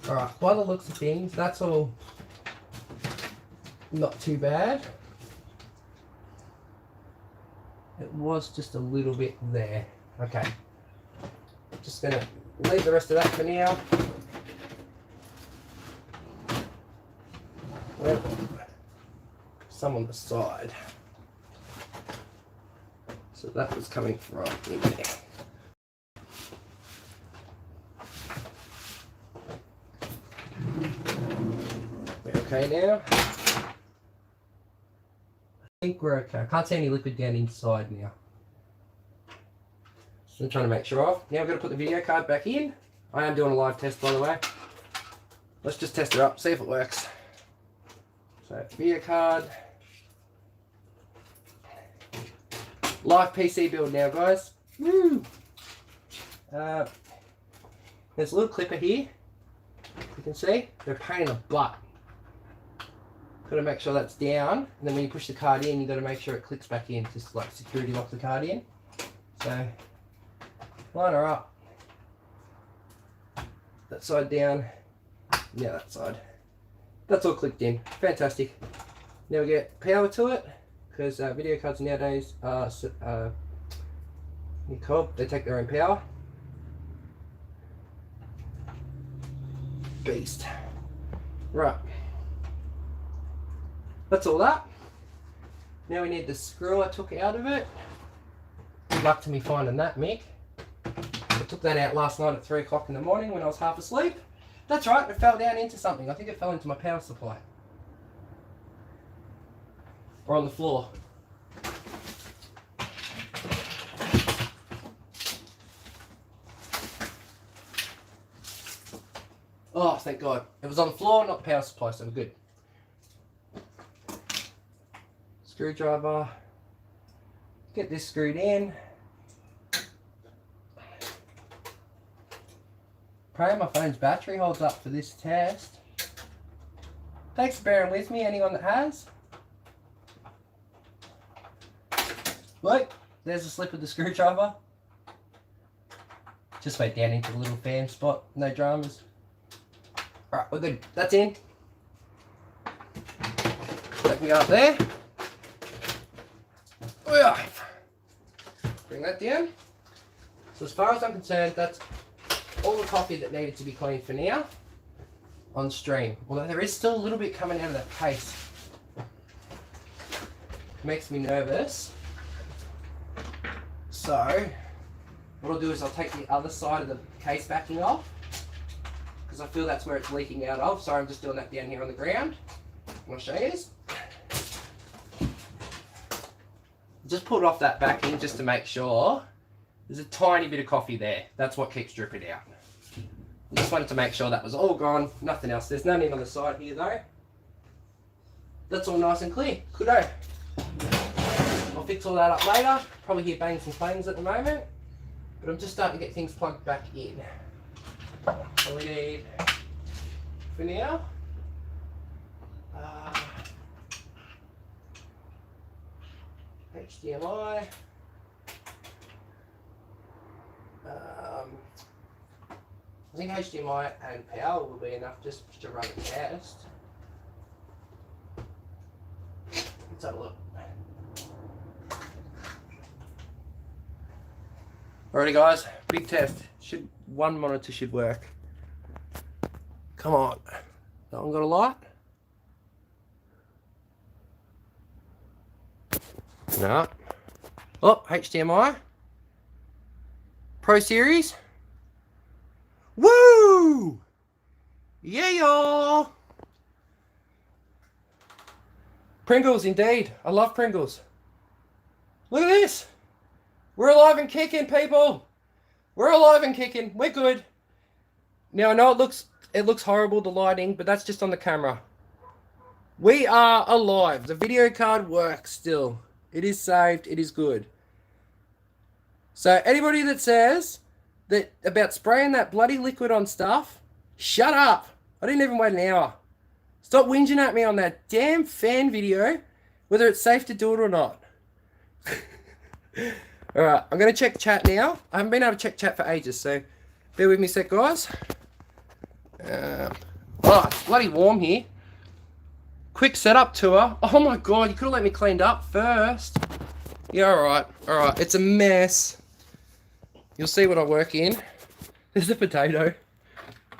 Alright, by the looks of things, that's all not too bad. It was just a little bit there. Okay. Just going to leave the rest of that for now. Well, some on the side. So that was coming from in there. Okay now. I think we're okay. I can't see any liquid down inside now. So I'm trying to make sure of. Now I've got to put the video card back in. I am doing a live test, by the way. Let's just test it up, see if it works. So, video card. Live PC build now, guys. Woo! There's a little clipper here. You can see they're a pain in the butt. Got to make sure that's down, and then when you push the card in, you got to make sure it clicks back in, just like security lock the card in. So line her up. That side down. Yeah, that side. That's all clicked in. Fantastic. Now we get power to it, because video cards nowadays are they take their own power. Beast. Right. That's all that. Now we need the screw I took out of it. Good luck to me finding that, Mick. I took that out last night at 3 o'clock in the morning when I was half asleep. That's right, it fell down into something. I think it fell into my power supply. Or on the floor. Oh, thank God. It was on the floor, not the power supply, so we're good. Screwdriver. Get this screwed in. Pray my phone's battery holds up for this test. Thanks for bearing with me, anyone that has. Look, there's a slip of the screwdriver. Just went down into the little fan spot, no dramas. Alright, we're good. That's in. Let me go up there. Bring that down. So as far as I'm concerned, that's all the coffee that needed to be cleaned for now on stream. Although there is still a little bit coming out of that case. Makes me nervous. So what I'll do is I'll take the other side of the case backing off, because I feel that's where it's leaking out of. Sorry, I'm just doing that down here on the ground. I'll show you this. Just pulled off that backing just to make sure. There's a tiny bit of coffee there. That's what keeps dripping out. Just wanted to make sure that was all gone. Nothing else. There's none in on the side here though. That's all nice and clear. Good-o. I'll fix all that up later. Probably hear bangs and clangs at the moment. But I'm just starting to get things plugged back in. All we need for now. HDMI. I think HDMI and power will be enough just to run the test. Let's have a look. Alrighty guys, big test. One monitor should work. Come on. That one got a light? No. Oh, HDMI. Pro Series. Woo! Yeah, y'all. Pringles, indeed. I love Pringles. Look at this. We're alive and kicking, people. We're alive and kicking. We're good. Now, I know it looks horrible, the lighting, but that's just on the camera. We are alive. The video card works still. It is saved. It is good. So anybody that says that about spraying that bloody liquid on stuff, shut up. I didn't even wait an hour. Stop whinging at me on that damn fan video, whether it's safe to do it or not. Alright, I'm going to check chat now. I haven't been able to check chat for ages, so bear with me a sec, guys. Oh, it's bloody warm here. Quick setup tour. Oh my God, you could have let me cleaned up first. Yeah, alright. Alright, it's a mess. You'll see what I work in. There's a potato.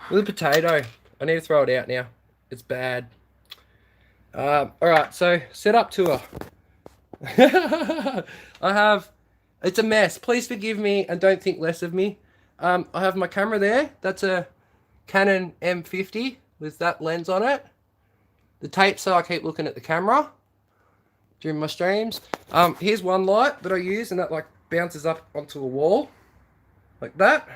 There's a potato. I need to throw it out now. It's bad. Alright, so setup tour. It's a mess. Please forgive me and don't think less of me. I have my camera there. That's a Canon M50 with that lens on it. The tape, so I keep looking at the camera. during my streams. Here's one light that I use, and that like bounces up onto a wall like that.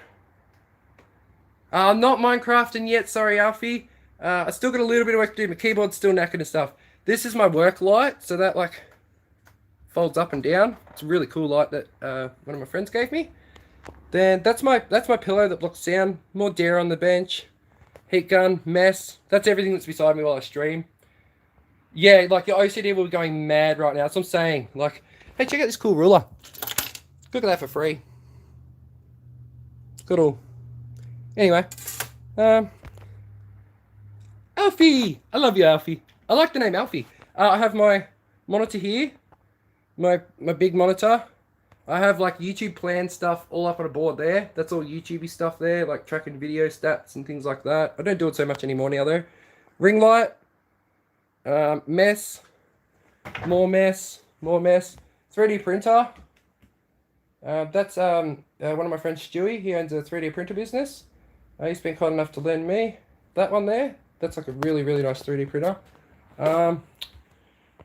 Not Minecrafting yet, sorry Alfie. I still got a little bit of work to do. My keyboard's still knackered and stuff. This is my work light, so that like folds up and down. It's a really cool light that one of my friends gave me. Then that's my pillow that blocks sound. More dare on the bench. Heat gun, mess. That's everything that's beside me while I stream. Yeah, like your OCD will be going mad right now. That's what I'm saying. Like, hey, check out this cool ruler. Look at that for free. Good all. Anyway, Alfie! I love you, Alfie. I like the name Alfie. I have my monitor here. My big monitor. I have like YouTube plan stuff all up on a board there. That's all YouTubey stuff there, like tracking video stats and things like that. I don't do it so much anymore now though. Ring light. Mess. More mess. More mess. 3D printer. That's one of my friends, Stewie. He owns a 3D printer business. He's been kind enough to lend me that one there. That's like a really, really nice 3D printer.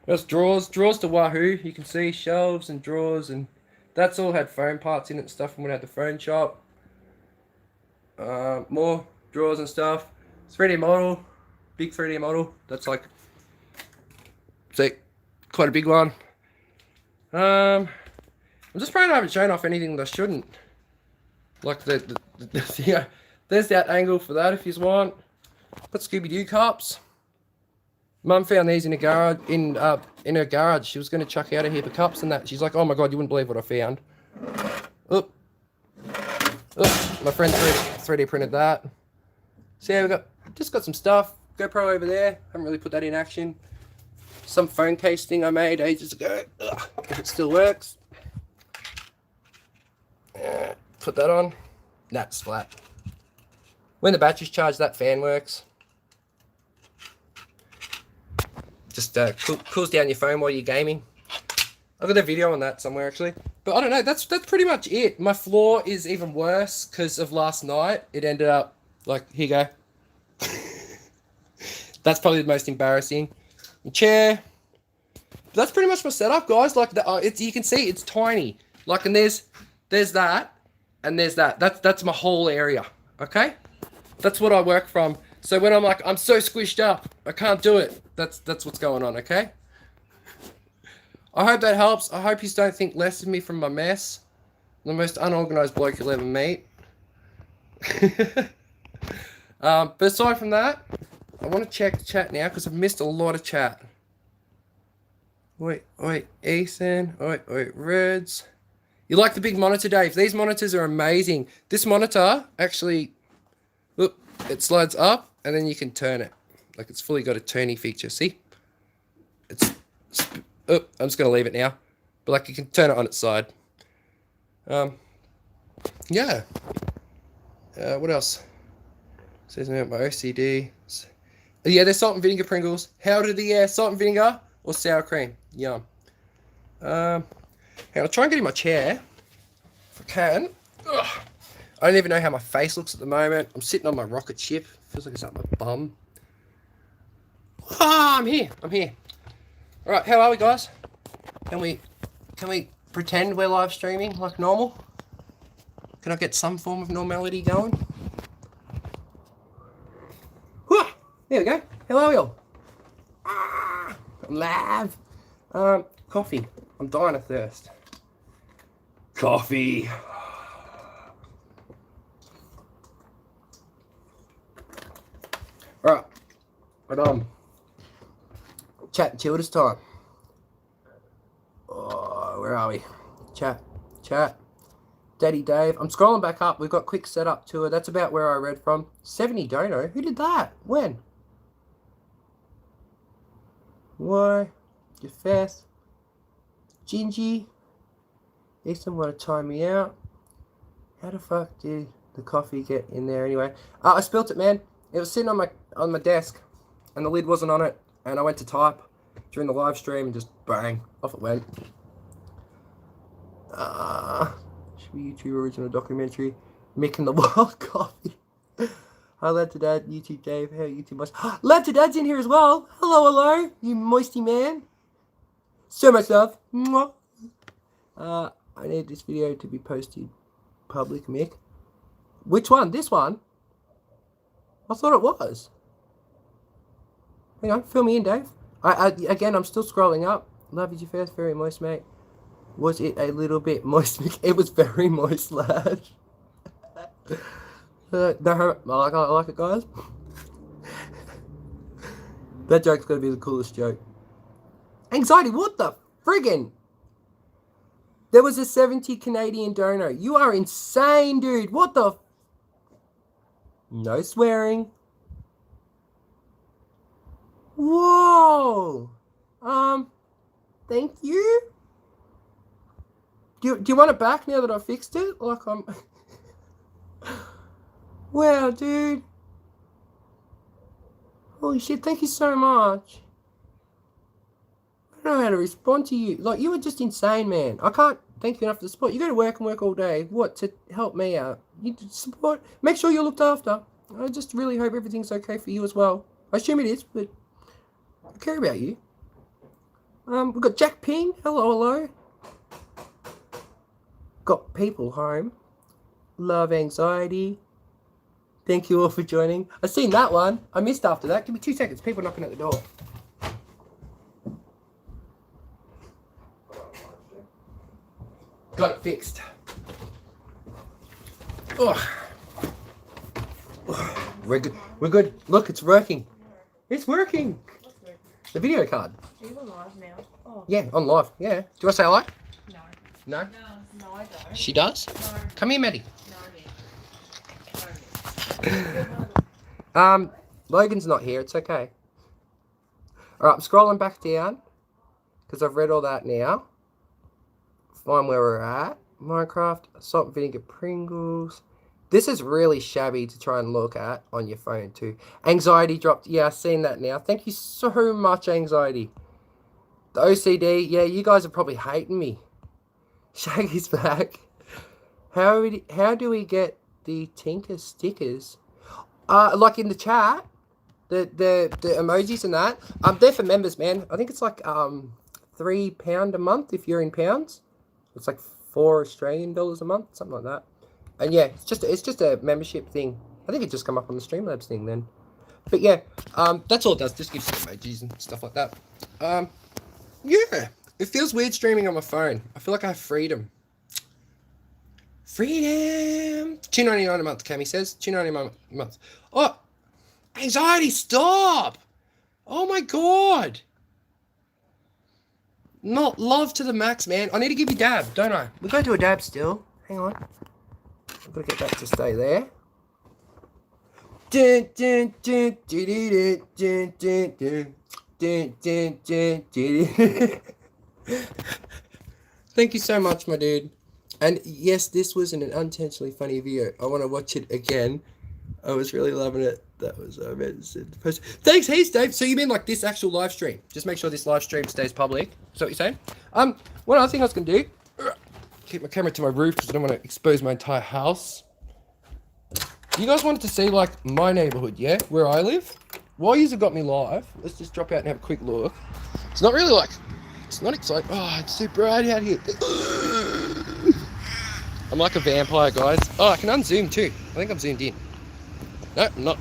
There's drawers to wahoo. You can see shelves and drawers, and that's all had phone parts in it and stuff from when I had the phone shop. More drawers and stuff. 3D model, big 3D model. That's like, see, quite a big one. I'm just praying I haven't shown off anything that I shouldn't. Like yeah, there's that angle for that if you want. Got Scooby-Doo cups. Mum found these in a garage, in her garage. She was going to chuck out a heap of cups and that. She's like, oh my god, you wouldn't believe what I found. Oop. Oop. My friend 3D printed that. So yeah, just got some stuff. GoPro over there. Haven't really put that in action. Some phone case thing I made ages ago. Ugh, if it still works. Put that on. That's flat. When the battery's charged, that fan works. Just cools down your phone while you're gaming. I've got a video on that somewhere actually. But I don't know, that's pretty much it. My floor is even worse because of last night. It ended up like, here you go. That's probably the most embarrassing. The chair. But that's pretty much my setup, guys. Like you can see it's tiny. Like, and there's that and there's that. That's my whole area. Okay? That's what I work from. So when I'm like, I'm so squished up, I can't do it. That's what's going on, okay? I hope that helps. I hope you don't think less of me from my mess. I'm the most unorganized bloke you'll ever meet. But aside from that, I want to check the chat now because I've missed a lot of chat. Wait, Ethan. Wait, Reds. You like the big monitor, Dave? These monitors are amazing. This monitor actually, look, it slides up and then you can turn it. Like it's fully got a turny feature. See? I'm just gonna leave it now. But like you can turn it on its side. Yeah. What else? Says about my OCD. Yeah, there's salt and vinegar Pringles. How did the salt and vinegar or sour cream? Yum. I'll try and get in my chair if I can. Ugh. I don't even know how my face looks at the moment. I'm sitting on my rocket ship. Feels like it's up my bum. Ah, I'm here. All right, how are we, guys? Can we pretend we're live streaming like normal? Can I get some form of normality going? Whew, there we go. How are we all? I'm live. Coffee. I'm dying of thirst. Coffee. Alright. Right on. Chat and chill this time. Oh, where are we? Chat. Daddy Dave. I'm scrolling back up. We've got quick setup tour. That's about where I read from. 70 dono. Who did that? When? Why? You're fast. Gingy. Ethan want to time me out. How the fuck did the coffee get in there anyway? I spilt it, man. It was sitting on my desk and the lid wasn't on it, and I went to type during the live stream and just bang, off it went. Should be YouTube original documentary. Mick and the Wild Coffee. Hi, Lad to Dad, YouTube Dave. How YouTube boys? Lad to Dad's in here as well. Hello, you moisty man. So much love. Mwah. I need this video to be posted public, Mick. Which one? This one? I thought it was. Hang on, fill me in, Dave. Again, I'm still scrolling up. Love is your first, very moist, mate. Was it a little bit moist, Mick? It was very moist, lad. No, I like it, guys. That joke's gonna be the coolest joke. Anxiety, what the friggin'? There was a 70 Canadian donor. You are insane, dude. What the? No swearing. Whoa. Thank you. Do you want it back now that I fixed it? Like I'm. Wow, dude. Holy shit! Thank you so much. I don't know how to respond to you. Like, you were just insane, man. I can't thank you enough for the support. You go to work and work all day. What, to help me out? You support. Make sure you're looked after. I just really hope everything's okay for you as well. I assume it is, but I care about you. We've got Jack Ping. Hello, hello. Got people home. Love anxiety. Thank you all for joining. I seen that one. I missed after that. Give me 2 seconds. People knocking at the door. Got it fixed. Oh. We're good. We're good. Look, it's working. It's working. The video card. Are you on live now? Oh. Yeah, on live. Yeah. Do you want to say hello? No. No? No, I don't. She does? No. Come here, Maddie. No. Logan's not here. It's okay. Alright, I'm scrolling back down because I've read all that now. Find where we're at. Minecraft, salt and vinegar Pringles. This is really shabby to try and look at on your phone too. Anxiety dropped. Yeah, I've seen that now. Thank you so much, Anxiety. The OCD. Yeah, you guys are probably hating me. Shaggy's back. How do we get the Tinker stickers? Like in the chat. The emojis and that. They're for members, man. I think it's like £3 a month if you're in pounds. It's like $4 Australian a month, something like that. And yeah, it's just a membership thing. I think it just come up on the Streamlabs thing then. But yeah, that's all it does. Just gives some emojis and stuff like that. Yeah, it feels weird streaming on my phone. I feel like I have freedom. Freedom. $2.99 a month, Cammy says. $2.99 a month. Oh, anxiety, stop! Oh my god. Not love to the max, man. I need to give you dab, don't I? We've got to do a dab still. Hang on. I've got to get that to stay there. Dun, dun, dun, dun, dun, dun, dun, dun, dun, dun, dun, dun. Thank you so much, my dude. And yes, this was an unintentionally funny video. I want to watch it again. I was really loving it. That was thanks, heaps, Dave. So you mean like this actual live stream? Just make sure this live stream stays public. Is that what you're saying? One other thing I was gonna do. Keep my camera to my roof because I don't want to expose my entire house. You guys wanted to see like my neighborhood, yeah, where I live. While you got me live, let's just drop out and have a quick look. It's not really like, it's not exciting. Oh, it's so bright out here. I'm like a vampire, guys. Oh, I can unzoom too. I think I'm zoomed in. No, I'm not.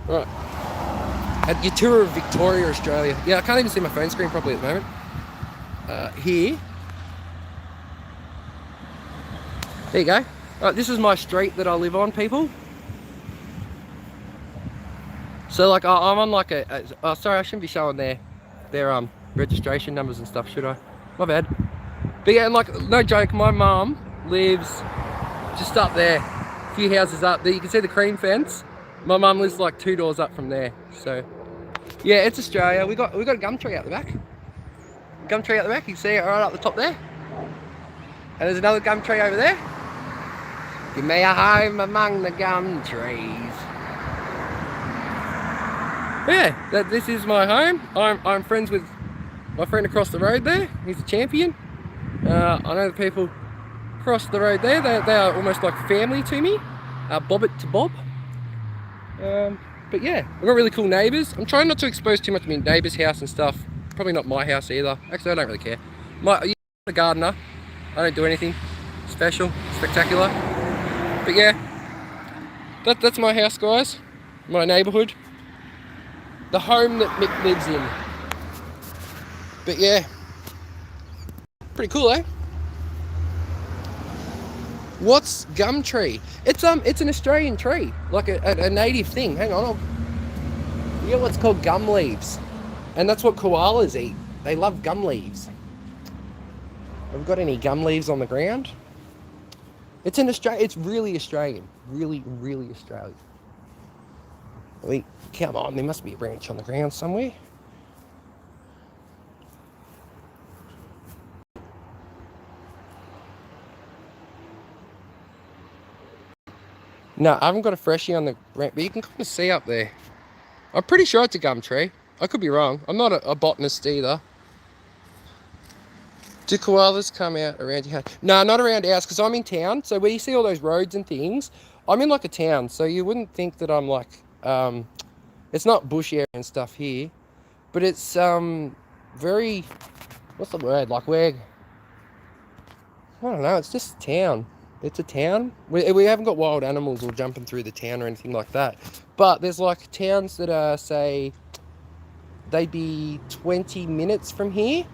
Alright. At your tour of Victoria, Australia. Yeah, I can't even see my phone screen properly at the moment. Here. There you go. Alright, this is my street that I live on, people. So, like, I'm on like oh, sorry, I shouldn't be showing their registration numbers and stuff, should I? My bad. But yeah, like, no joke, my mum lives just up there. A few houses up there. You can see the cream fence. My mum lives like 2 doors up from there. So yeah, it's Australia. We got a gum tree out the back. Gum tree out the back. You can see it right up the top there. And there's another gum tree over there. Give me a home among the gum trees. Yeah, this is my home. I'm friends with my friend across the road there. He's a champion. I know the people across the road there. They are almost like family to me. Bob it to Bob. But yeah, we've got really cool neighbours. I'm trying not to expose too much of my neighbour's house and stuff probably not my house either. Actually, I don't really care. I'm a gardener. I don't do anything special, spectacular. But yeah, that's my house, guys. My neighbourhood. The home that Mick lives in. But yeah, pretty cool, eh? What's gum tree? It's an Australian tree, like a native thing. Hang on, you get what's called gum leaves, and that's what koalas eat. They love gum leaves. Have we got any gum leaves on the ground? It's in Australia. It's really Australian, really Australian. Wait, come on, there must be a branch on the ground somewhere. No, I haven't got a freshie on the ground, but you can kind of see up there. I'm pretty sure it's a gum tree. I could be wrong. I'm not a botanist either. Do koalas come out around your house? No, not around ours, because I'm in town. So where you see all those roads and things, I'm in like a town. So you wouldn't think that I'm like, it's not bush area and stuff here. But it's very, what's the word? Like I don't know, it's just town. It's a town. We haven't got wild animals all jumping through the town or anything like that. But there's like towns that are, say, they'd be 20 minutes from here,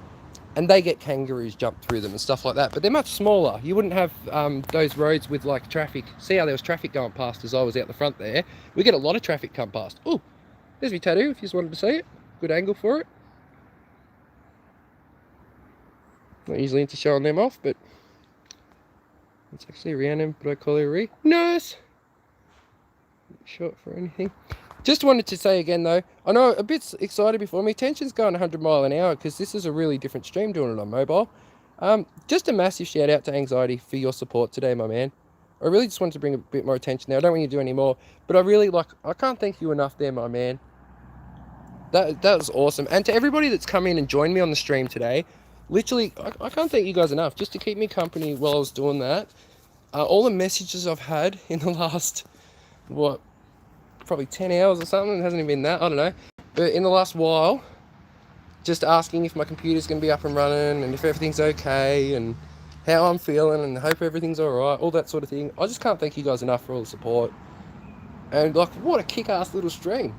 and they get kangaroos jump through them and stuff like that. But they're much smaller. You wouldn't have those roads with like traffic. See how there was traffic going past as I was out the front there? We get a lot of traffic come past. Oh, there's my tattoo if you just wanted to see it. Good angle for it. Not usually into showing them off, but it's actually around him, but I call it nice. Short for anything. Just wanted to say again though, I know a bit excited before, my tension's going 100 mile an hour because this is a really different stream doing it on mobile. Just a massive shout out to Anxiety for your support today, my man. I really just wanted to bring a bit more attention there. I don't want you to do any more, but I can't thank you enough there, my man. That was awesome. And to everybody that's come in and joined me on the stream today, literally, I can't thank you guys enough just to keep me company while I was doing that. All the messages I've had in the last, probably 10 hours or something. It hasn't even been that, I don't know. But in the last while, just asking if my computer's going to be up and running and if everything's okay and how I'm feeling and hope everything's alright, all that sort of thing. I just can't thank you guys enough for all the support. And like, what a kick-ass little stream.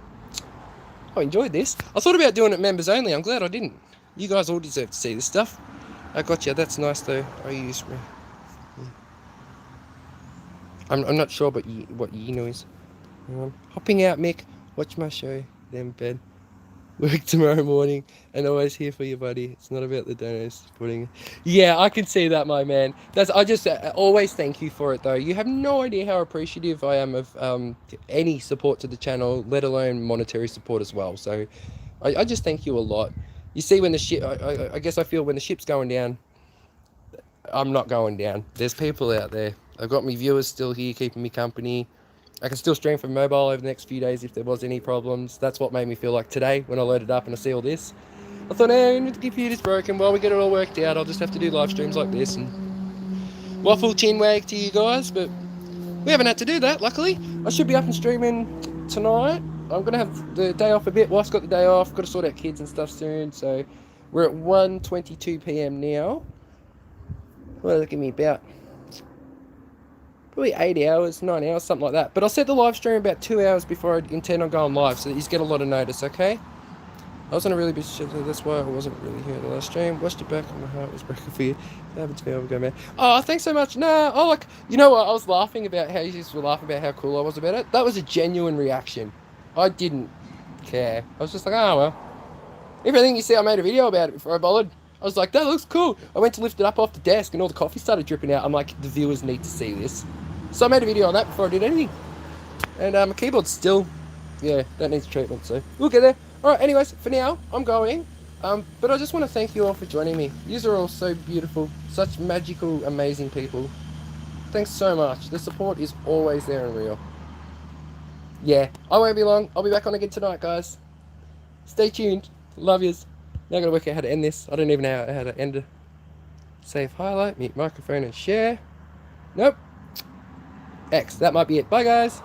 I enjoyed this. I thought about doing it members only. I'm glad I didn't. You guys all deserve to see this stuff. I got you. That's nice though. I use me. I'm not sure what ye noise. Hopping out, Mick. Watch my show. Then bed. Work tomorrow morning. And always here for you, buddy. It's not about the donos putting. Yeah, I can see that, my man. I just always thank you for it though. You have no idea how appreciative I am of any support to the channel, let alone monetary support as well. So I just thank you a lot. You see, when the ship, I guess I feel when the ship's going down, I'm not going down. There's people out there. I've got my viewers still here keeping me company. I can still stream from mobile over the next few days if there was any problems. That's what made me feel like today when I loaded up and I see all this. I thought, hey, the computer's broken. Well, we get it all worked out. I'll just have to do live streams like this and waffle chin wag to you guys. But we haven't had to do that, luckily. I should be up and streaming tonight. I'm going to have the day off a bit. Wife's got the day off. Got to sort out kids and stuff soon. So we're at 1:22 p.m. now. Well, look at me, about probably 8 hours, 9 hours, something like that. But I'll set the live stream about 2 hours before I intend on going live so that you get a lot of notice, okay? I was on a really busy schedule, that's why I wasn't really here at the last stream. Watched it back and my heart was broken for you. That happened to me, I would go mad. Oh, thanks so much. Nah, oh, like, you know what? I was laughing about how you just were laughing about how cool I was about it. That was a genuine reaction. I didn't care. I was just like, oh, well. Everything you see, I made a video about it before I bothered. I was like, that looks cool. I went to lift it up off the desk and all the coffee started dripping out. I'm like, the viewers need to see this. So I made a video on that before I did anything. And my keyboard's still, yeah, that needs treatment, so we'll get there. Alright, anyways, for now, I'm going. But I just want to thank you all for joining me. You are all so beautiful, such magical, amazing people. Thanks so much. The support is always there and real. Yeah, I won't be long. I'll be back on again tonight, guys. Stay tuned. Love yous. Now I've got to work out how to end this. I don't even know how to end it. Save highlight, mute microphone and share. Nope. X. That might be it. Bye, guys.